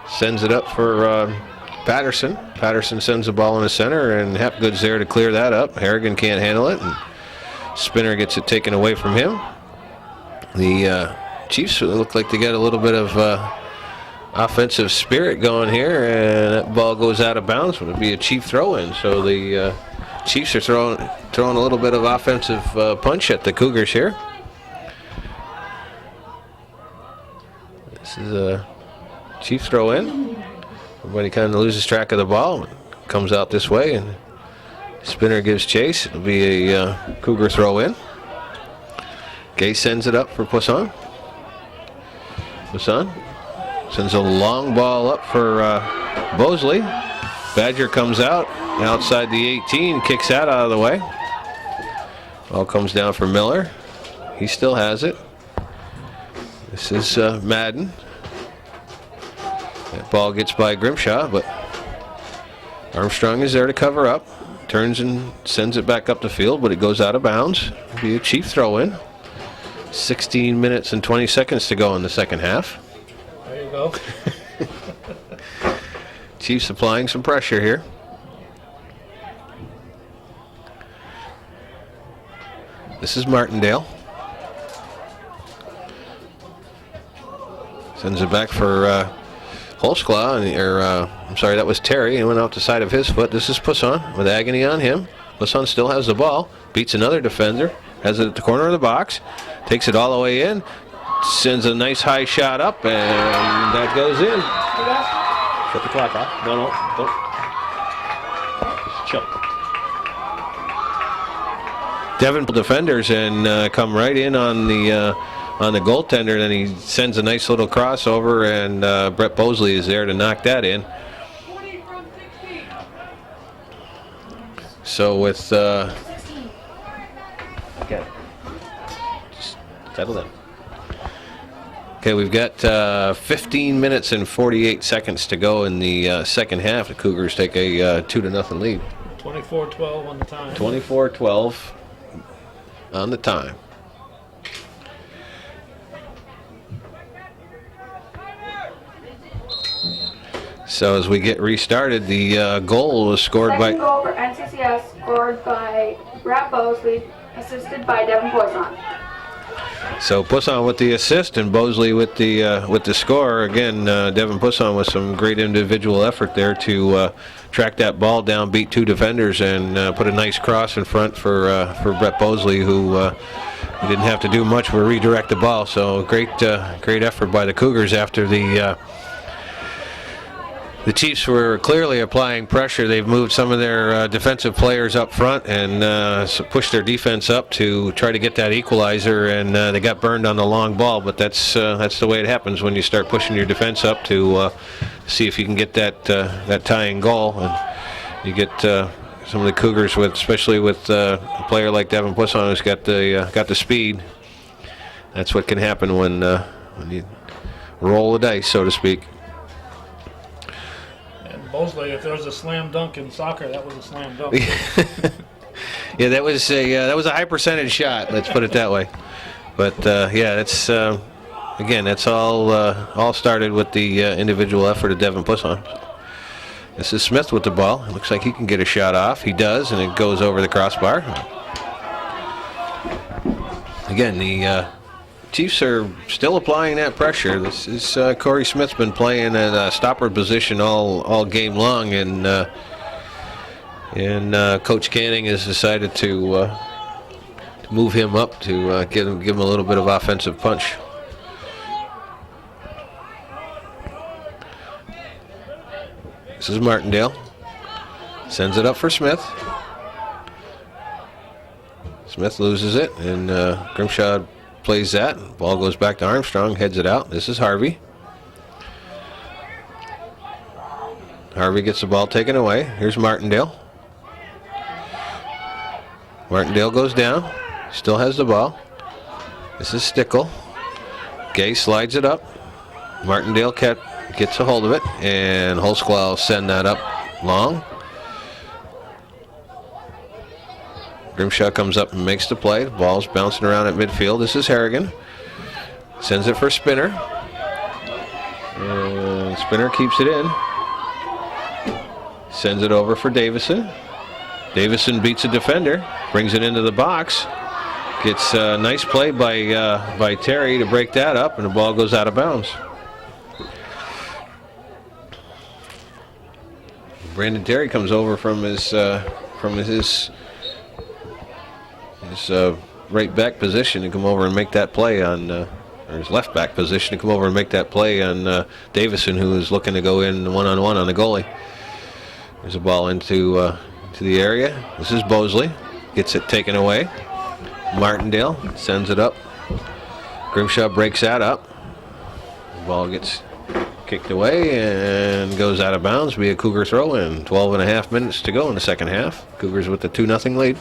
Sends it up for Patterson. Patterson sends the ball in the center, and Hapgood's there to clear that up. Harrigan can't handle it, and Spinner gets it taken away from him. The Chiefs look like they got a little bit of offensive spirit going here, and that ball goes out of bounds. It would be a Chief throw-in, so the Chiefs are throwing a little bit of offensive punch at the Cougars here. This is a Chief throw-in. Everybody kind of loses track of the ball. Comes out this way, and Spinner gives chase. It'll be a Cougar throw-in. Gay sends it up for Poisson. Poisson sends a long ball up for Bosley. Badger comes out outside the 18, kicks that out of the way. Ball comes down for Miller. He still has it. This is Madden. That ball gets by Grimshaw, but Armstrong is there to cover up. Turns and sends it back up the field, but it goes out of bounds. It'll be a Chief throw-in. 16 minutes and 20 seconds to go in the second half. There you go. Chiefs applying some pressure here. This is Martindale. Sends it back for Holzclaw, I'm sorry, that was Terry. He went out the side of his foot. This is Poisson with agony on him. Poisson still has the ball. Beats another defender. Has it at the corner of the box. Takes it all the way in. Sends a nice high shot up, and that goes in. Shut the clock off. No, don't. Just chill. Devon defenders and come right in on the goaltender, and he sends a nice little crossover, and Brett Bosley is there to knock that in. So with okay, just settle in. Okay, we've got 15 minutes and 48 seconds to go in the second half. The Cougars take a 2-0 lead. 24-12 on the time. 24-12 on the time. So as we get restarted, the goal was scored Second by... goal for NCCS, scored by Brett Bosley, assisted by Devin Poisson. So Poisson with the assist and Bosley with the score. Again, Devin Poisson with some great individual effort there to track that ball down, beat two defenders, and put a nice cross in front for Brett Bosley, who didn't have to do much but redirect the ball. So great effort by the Cougars after the Chiefs were clearly applying pressure. They've moved some of their defensive players up front and pushed their defense up to try to get that equalizer, and they got burned on the long ball. But that's the way it happens when you start pushing your defense up to see if you can get that tying goal. And you get some of the Cougars, especially with a player like Devin Poisson, who's got the speed. That's what can happen when you roll the dice, so to speak. Bosley, if there was a slam dunk in soccer, that was a slam dunk. Yeah, that was a high percentage shot. Let's put it that way. But yeah, that's again, that's all started with the individual effort of Devin Poisson. This is Smith with the ball. It looks like he can get a shot off. He does, and it goes over the crossbar. Again, the Chiefs are still applying that pressure. This is Corey Smith's been playing at a stopper position all game long, and Coach Canning has decided to move him up to give him a little bit of offensive punch. This is Martindale. Sends it up for Smith. Smith loses it, and Grimshaw plays that. Ball goes back to Armstrong, heads it out. This is Harvey. Harvey gets the ball taken away. Here's Martindale. Martindale goes down. Still has the ball. This is Stickle. Gay slides it up. Martindale gets a hold of it, and Holsclaw will send that up long. Grimshaw comes up and makes the play. The ball's bouncing around at midfield. This is Harrigan. Sends it for Spinner. And Spinner keeps it in. Sends it over for Davison. Davison beats a defender. Brings it into the box. Gets a nice play by Terry to break that up, and the ball goes out of bounds. Brandon Terry comes over from his right back position to come over and make that play on, or his left back position to come over and make that play on Davison, who is looking to go in one-on-one on the goalie. There's a ball into the area. This is Bosley. Gets it taken away. Martindale sends it up. Grimshaw breaks that up. The ball gets kicked away and goes out of bounds. Be a Cougar throw in. 12.5 minutes to go in the second half. Cougars with the 2-0 lead.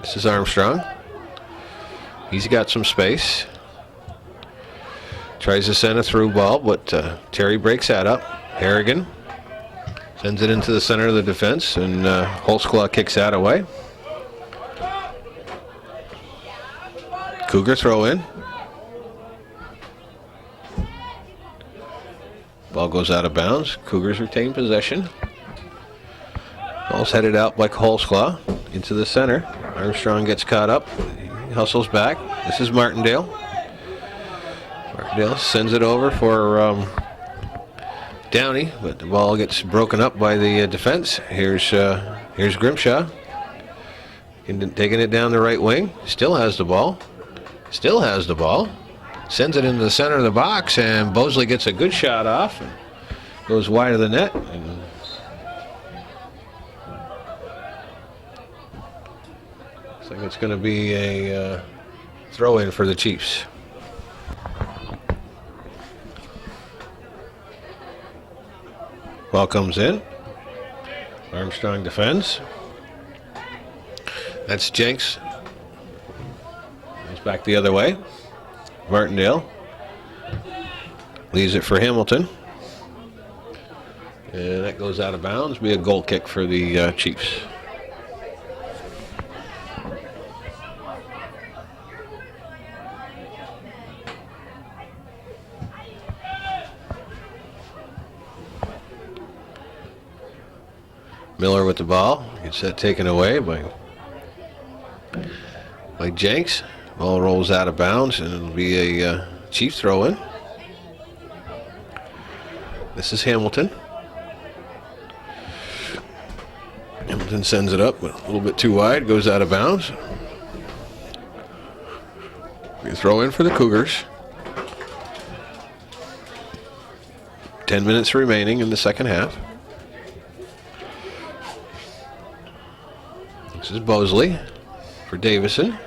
This is Armstrong. He's got some space. Tries to send a through ball, but Terry breaks that up. Harrigan sends it into the center of the defense, and Holsclaw kicks that away. Cougar throw in. Ball goes out of bounds. Cougars retain possession. Ball's headed out by Holsclaw into the center. Armstrong gets caught up. He hustles back. This is Martindale. Martindale sends it over for Downey, but the ball gets broken up by the defense. Here's Grimshaw. Taking it down the right wing. Still has the ball. Still has the ball. Sends it into the center of the box, and Bosley gets a good shot off. And goes wide of the net. And looks like it's going to be a throw-in for the Chiefs. Ball comes in. Armstrong defends. That's Jenks. Goes back the other way. Martindale leaves it for Hamilton. And that goes out of bounds. Be a goal kick for the Chiefs. Miller with the ball. Gets that taken away by Jenks. Ball rolls out of bounds, and it'll be a Chief throw-in. This is Hamilton. Hamilton sends it up, but a little bit too wide. Goes out of bounds. We throw in for the Cougars. 10 minutes remaining in the second half. This is Bosley for Davison.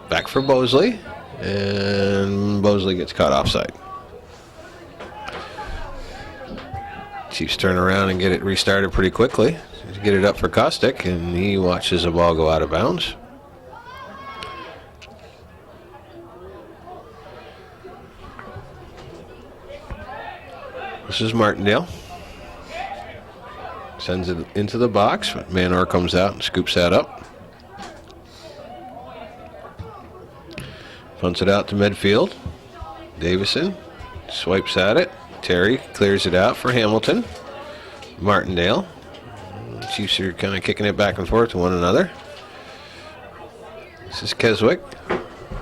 Back for Bosley. And Bosley gets caught offside. Chiefs turn around and get it restarted pretty quickly. Get it up for Kostick, and he watches the ball go out of bounds. This is Martindale. Sends it into the box, but Manor comes out and scoops that up. Punts it out to midfield. Davison swipes at it. Terry clears it out for Hamilton. Martindale. Chiefs are kind of kicking it back and forth to one another. This is Keswick.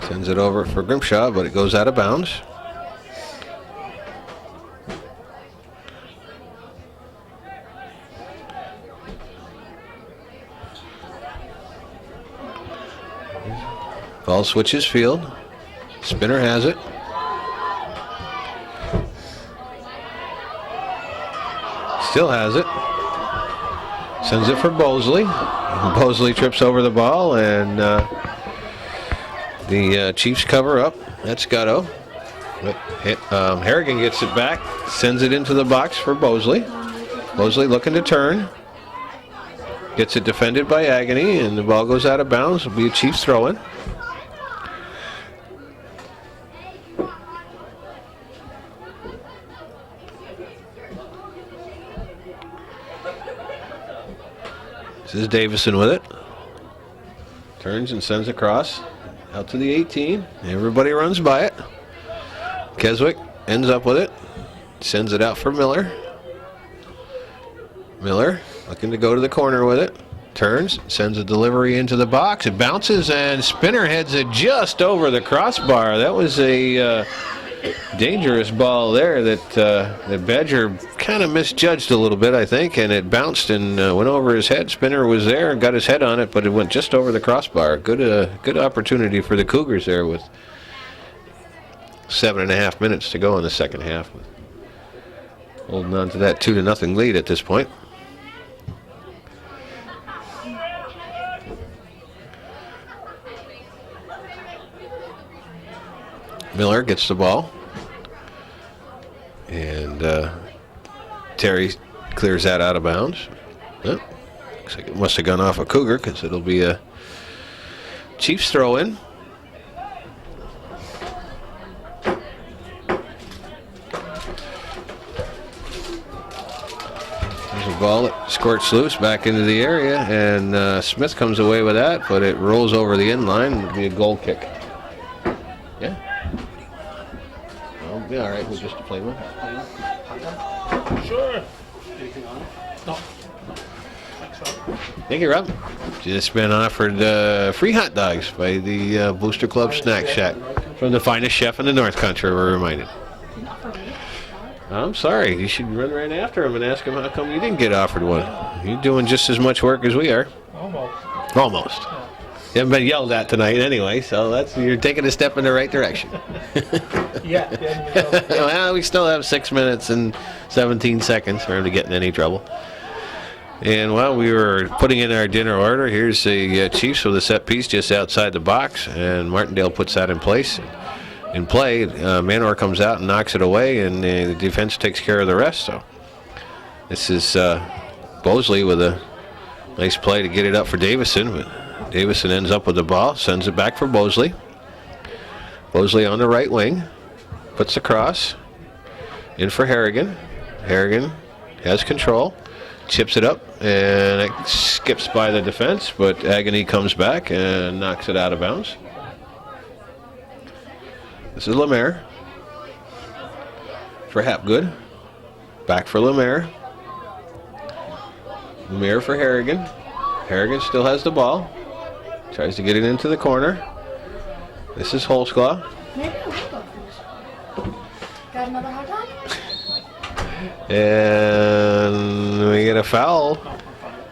Sends it over for Grimshaw, but it goes out of bounds. Ball switches field. Spinner has it. Still has it. Sends it for Bosley. Bosley trips over the ball, and the Chiefs cover up. That's Gatto. Harrigan gets it back, sends it into the box for Bosley. Bosley looking to turn. Gets it defended by Agony, and the ball goes out of bounds. It'll be a Chiefs throw-in. This is Davison with it. Turns and sends across out to the 18. Everybody runs by it. Keswick ends up with it. Sends it out for Miller. Miller looking to go to the corner with it. Turns, sends a delivery into the box. It bounces, and Spinner heads it just over the crossbar. That was a dangerous ball there that Badger kind of misjudged a little bit, I think, and it bounced and went over his head. Spinner was there and got his head on it, but it went just over the crossbar. Good opportunity for the Cougars there with 7.5 minutes to go in the second half. Holding on to that 2-0 lead at this point. Miller gets the ball, and Terry clears that out of bounds. Oh, looks like it must have gone off a Cougar, because it'll be a Chiefs throw in. There's a ball that squirts loose back into the area, and Smith comes away with that, but it rolls over the end line. It'll be a goal kick. Yeah. Well, yeah, all right. We'll just play one. Sure. No. Thank you, Rob. Just been offered free hot dogs by the Booster Club Snack Shack from the finest chef in the North Country, we're reminded. I'm sorry. You should run right after him and ask him how come you didn't get offered one. You're doing just as much work as we are. Almost. Almost. You haven't been yelled at tonight anyway, so you're taking a step in the right direction. Yeah. Well, we still have 6 minutes and 17 seconds for him to get in any trouble. And while we were putting in our dinner order, here's the Chiefs with a set piece just outside the box, and Martindale puts that in place. In play, Manor comes out and knocks it away, and the defense takes care of the rest. So this is Bosley with a nice play to get it up for Davison. But Davison ends up with the ball, sends it back for Bosley. Bosley on the right wing, puts the cross in for Harrigan. Harrigan has control, chips it up, and it skips by the defense, but Agony comes back and knocks it out of bounds. This is Lemaire for Hapgood. Back for Lemaire. Lemaire for Harrigan. Harrigan still has the ball. Tries to get it into the corner. This is Holsclaw. Maybe a little. Got another hot dog? And we get a foul.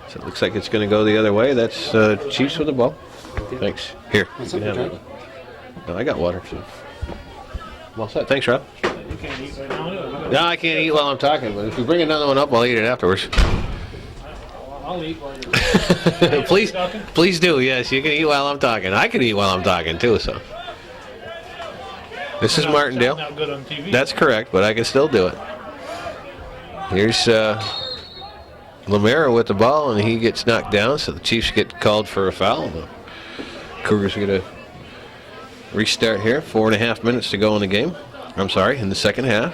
So it looks like it's going to go the other way. That's Chiefs with the ball. Thanks. Here. You can have it. No, I got water, so. Well set. Thanks, Rob. You can't eat right now. No, I can't eat while I'm talking, but if you bring another one up, I'll eat it afterwards. I'll eat while you're Please do. Yes, you can eat while I'm talking. I can eat while I'm talking too. So this is Martindale. Not good on TV. That's correct, but I can still do it. Here's Lemaire with the ball, and he gets knocked down. So the Chiefs get called for a foul. The Cougars are going to restart here. 4.5 minutes to go in the game. I'm sorry, in the second half.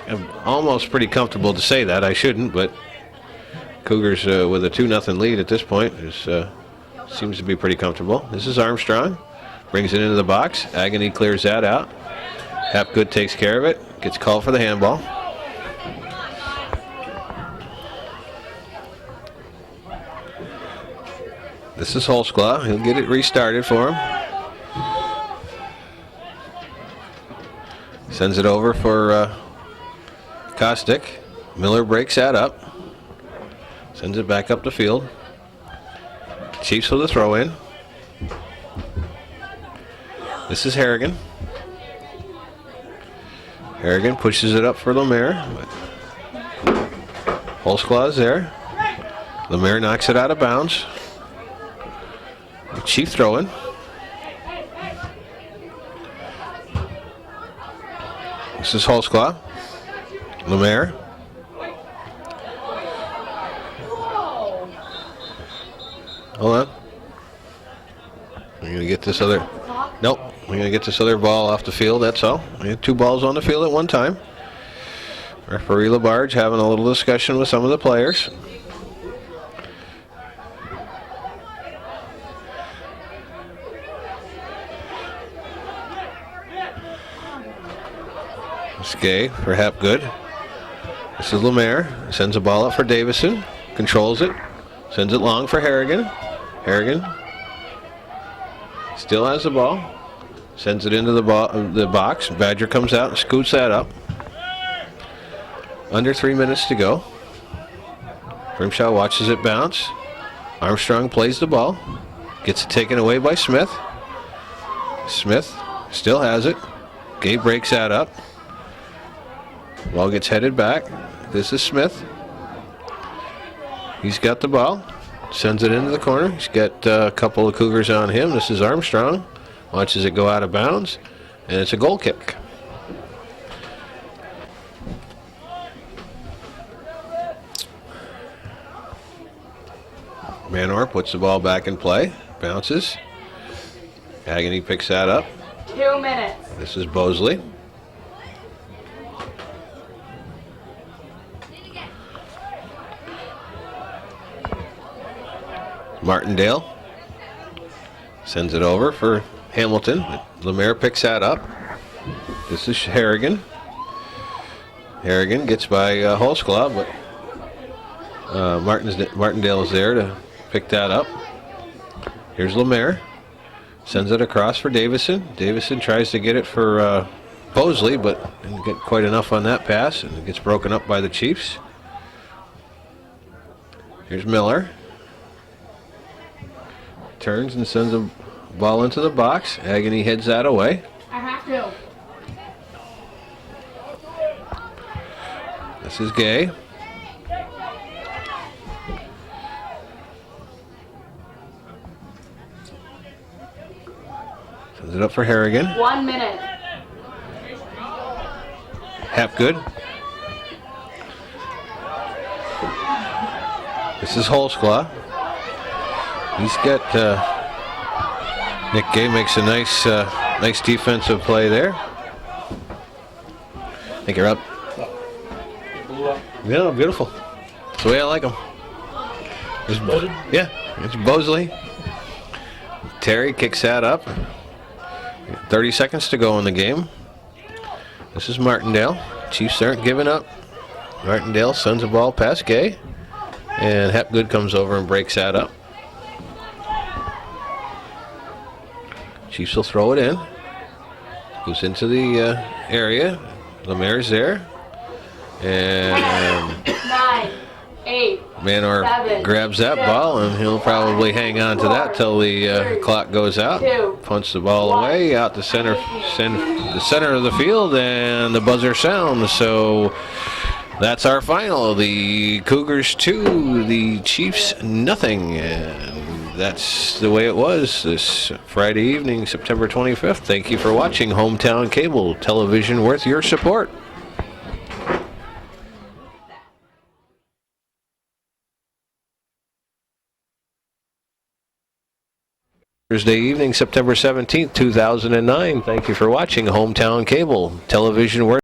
I'm almost pretty comfortable to say that. I shouldn't, but Cougars with a 2-0 lead at this point seems to be pretty comfortable. This is Armstrong. Brings it into the box. Agony clears that out. Hapgood takes care of it. Gets called for the handball. This is Holsclaw. He'll get it restarted for him. Sends it over for Kostick. Miller breaks that up. Sends it back up the field. Chiefs with a throw in. This is Harrigan. Harrigan pushes it up for Lemaire. Holsclaw is there. Lemaire knocks it out of bounds. Chief throwing. This is Holtzclaw. Lemaire. Hold on. We're going to get this other... Nope. We're going to get this other ball off the field, that's all. We had 2 balls on the field at one time. Referee Labarge having a little discussion with some of the players. Gay for Hapgood. This is Lemaire. Sends a ball up for Davison. Controls it. Sends it long for Harrigan. Harrigan still has the ball. Sends it into the box. Badger comes out and scoots that up. Under 3 minutes to go. Grimshaw watches it bounce. Armstrong plays the ball. Gets it taken away by Smith. Smith still has it. Gay breaks that up. Ball gets headed back. This is Smith. He's got the ball. Sends it into the corner. He's got a couple of Cougars on him. This is Armstrong. Watches it go out of bounds. And it's a goal kick. Manor puts the ball back in play. Bounces. Agony picks that up. 2 minutes. This is Bosley. Martindale sends it over for Hamilton. Lemaire picks that up. This is Harrigan. Harrigan gets by Holtzclaw, but Martindale is there to pick that up. Here's Lemaire. Sends it across for Davison. Davison tries to get it for Bosley, but didn't get quite enough on that pass, and it gets broken up by the Chiefs. Here's Miller. Turns and sends a ball into the box. Agony heads that away. I have to. This is Gay. Sends it up for Harrigan. 1 minute. Hapgood. This is Holtzclaw. He's got Nick Gay makes a nice defensive play there. I think you're up. Yeah, beautiful. That's the way I like them. Yeah, it's Bosley. Terry kicks that up. 30 seconds to go in the game. This is Martindale. Chiefs aren't giving up. Martindale sends a ball past Gay. And Hapgood comes over and breaks that up. Chiefs will throw it in. Goes into the area. Lemaire's there. And 9, 8. Manor 7, grabs that 6, ball, and he'll probably hang on to that till the clock goes out. 2, Punts the ball away out the center of the field, and the buzzer sounds. So that's our final. The Cougars 2, the Chiefs nothing. And that's the way it was this Friday evening, September 25th. Thank you for watching Hometown Cable Television, worth your support. Thursday evening, September 17th, 2009. Thank you for watching Hometown Cable Television, worth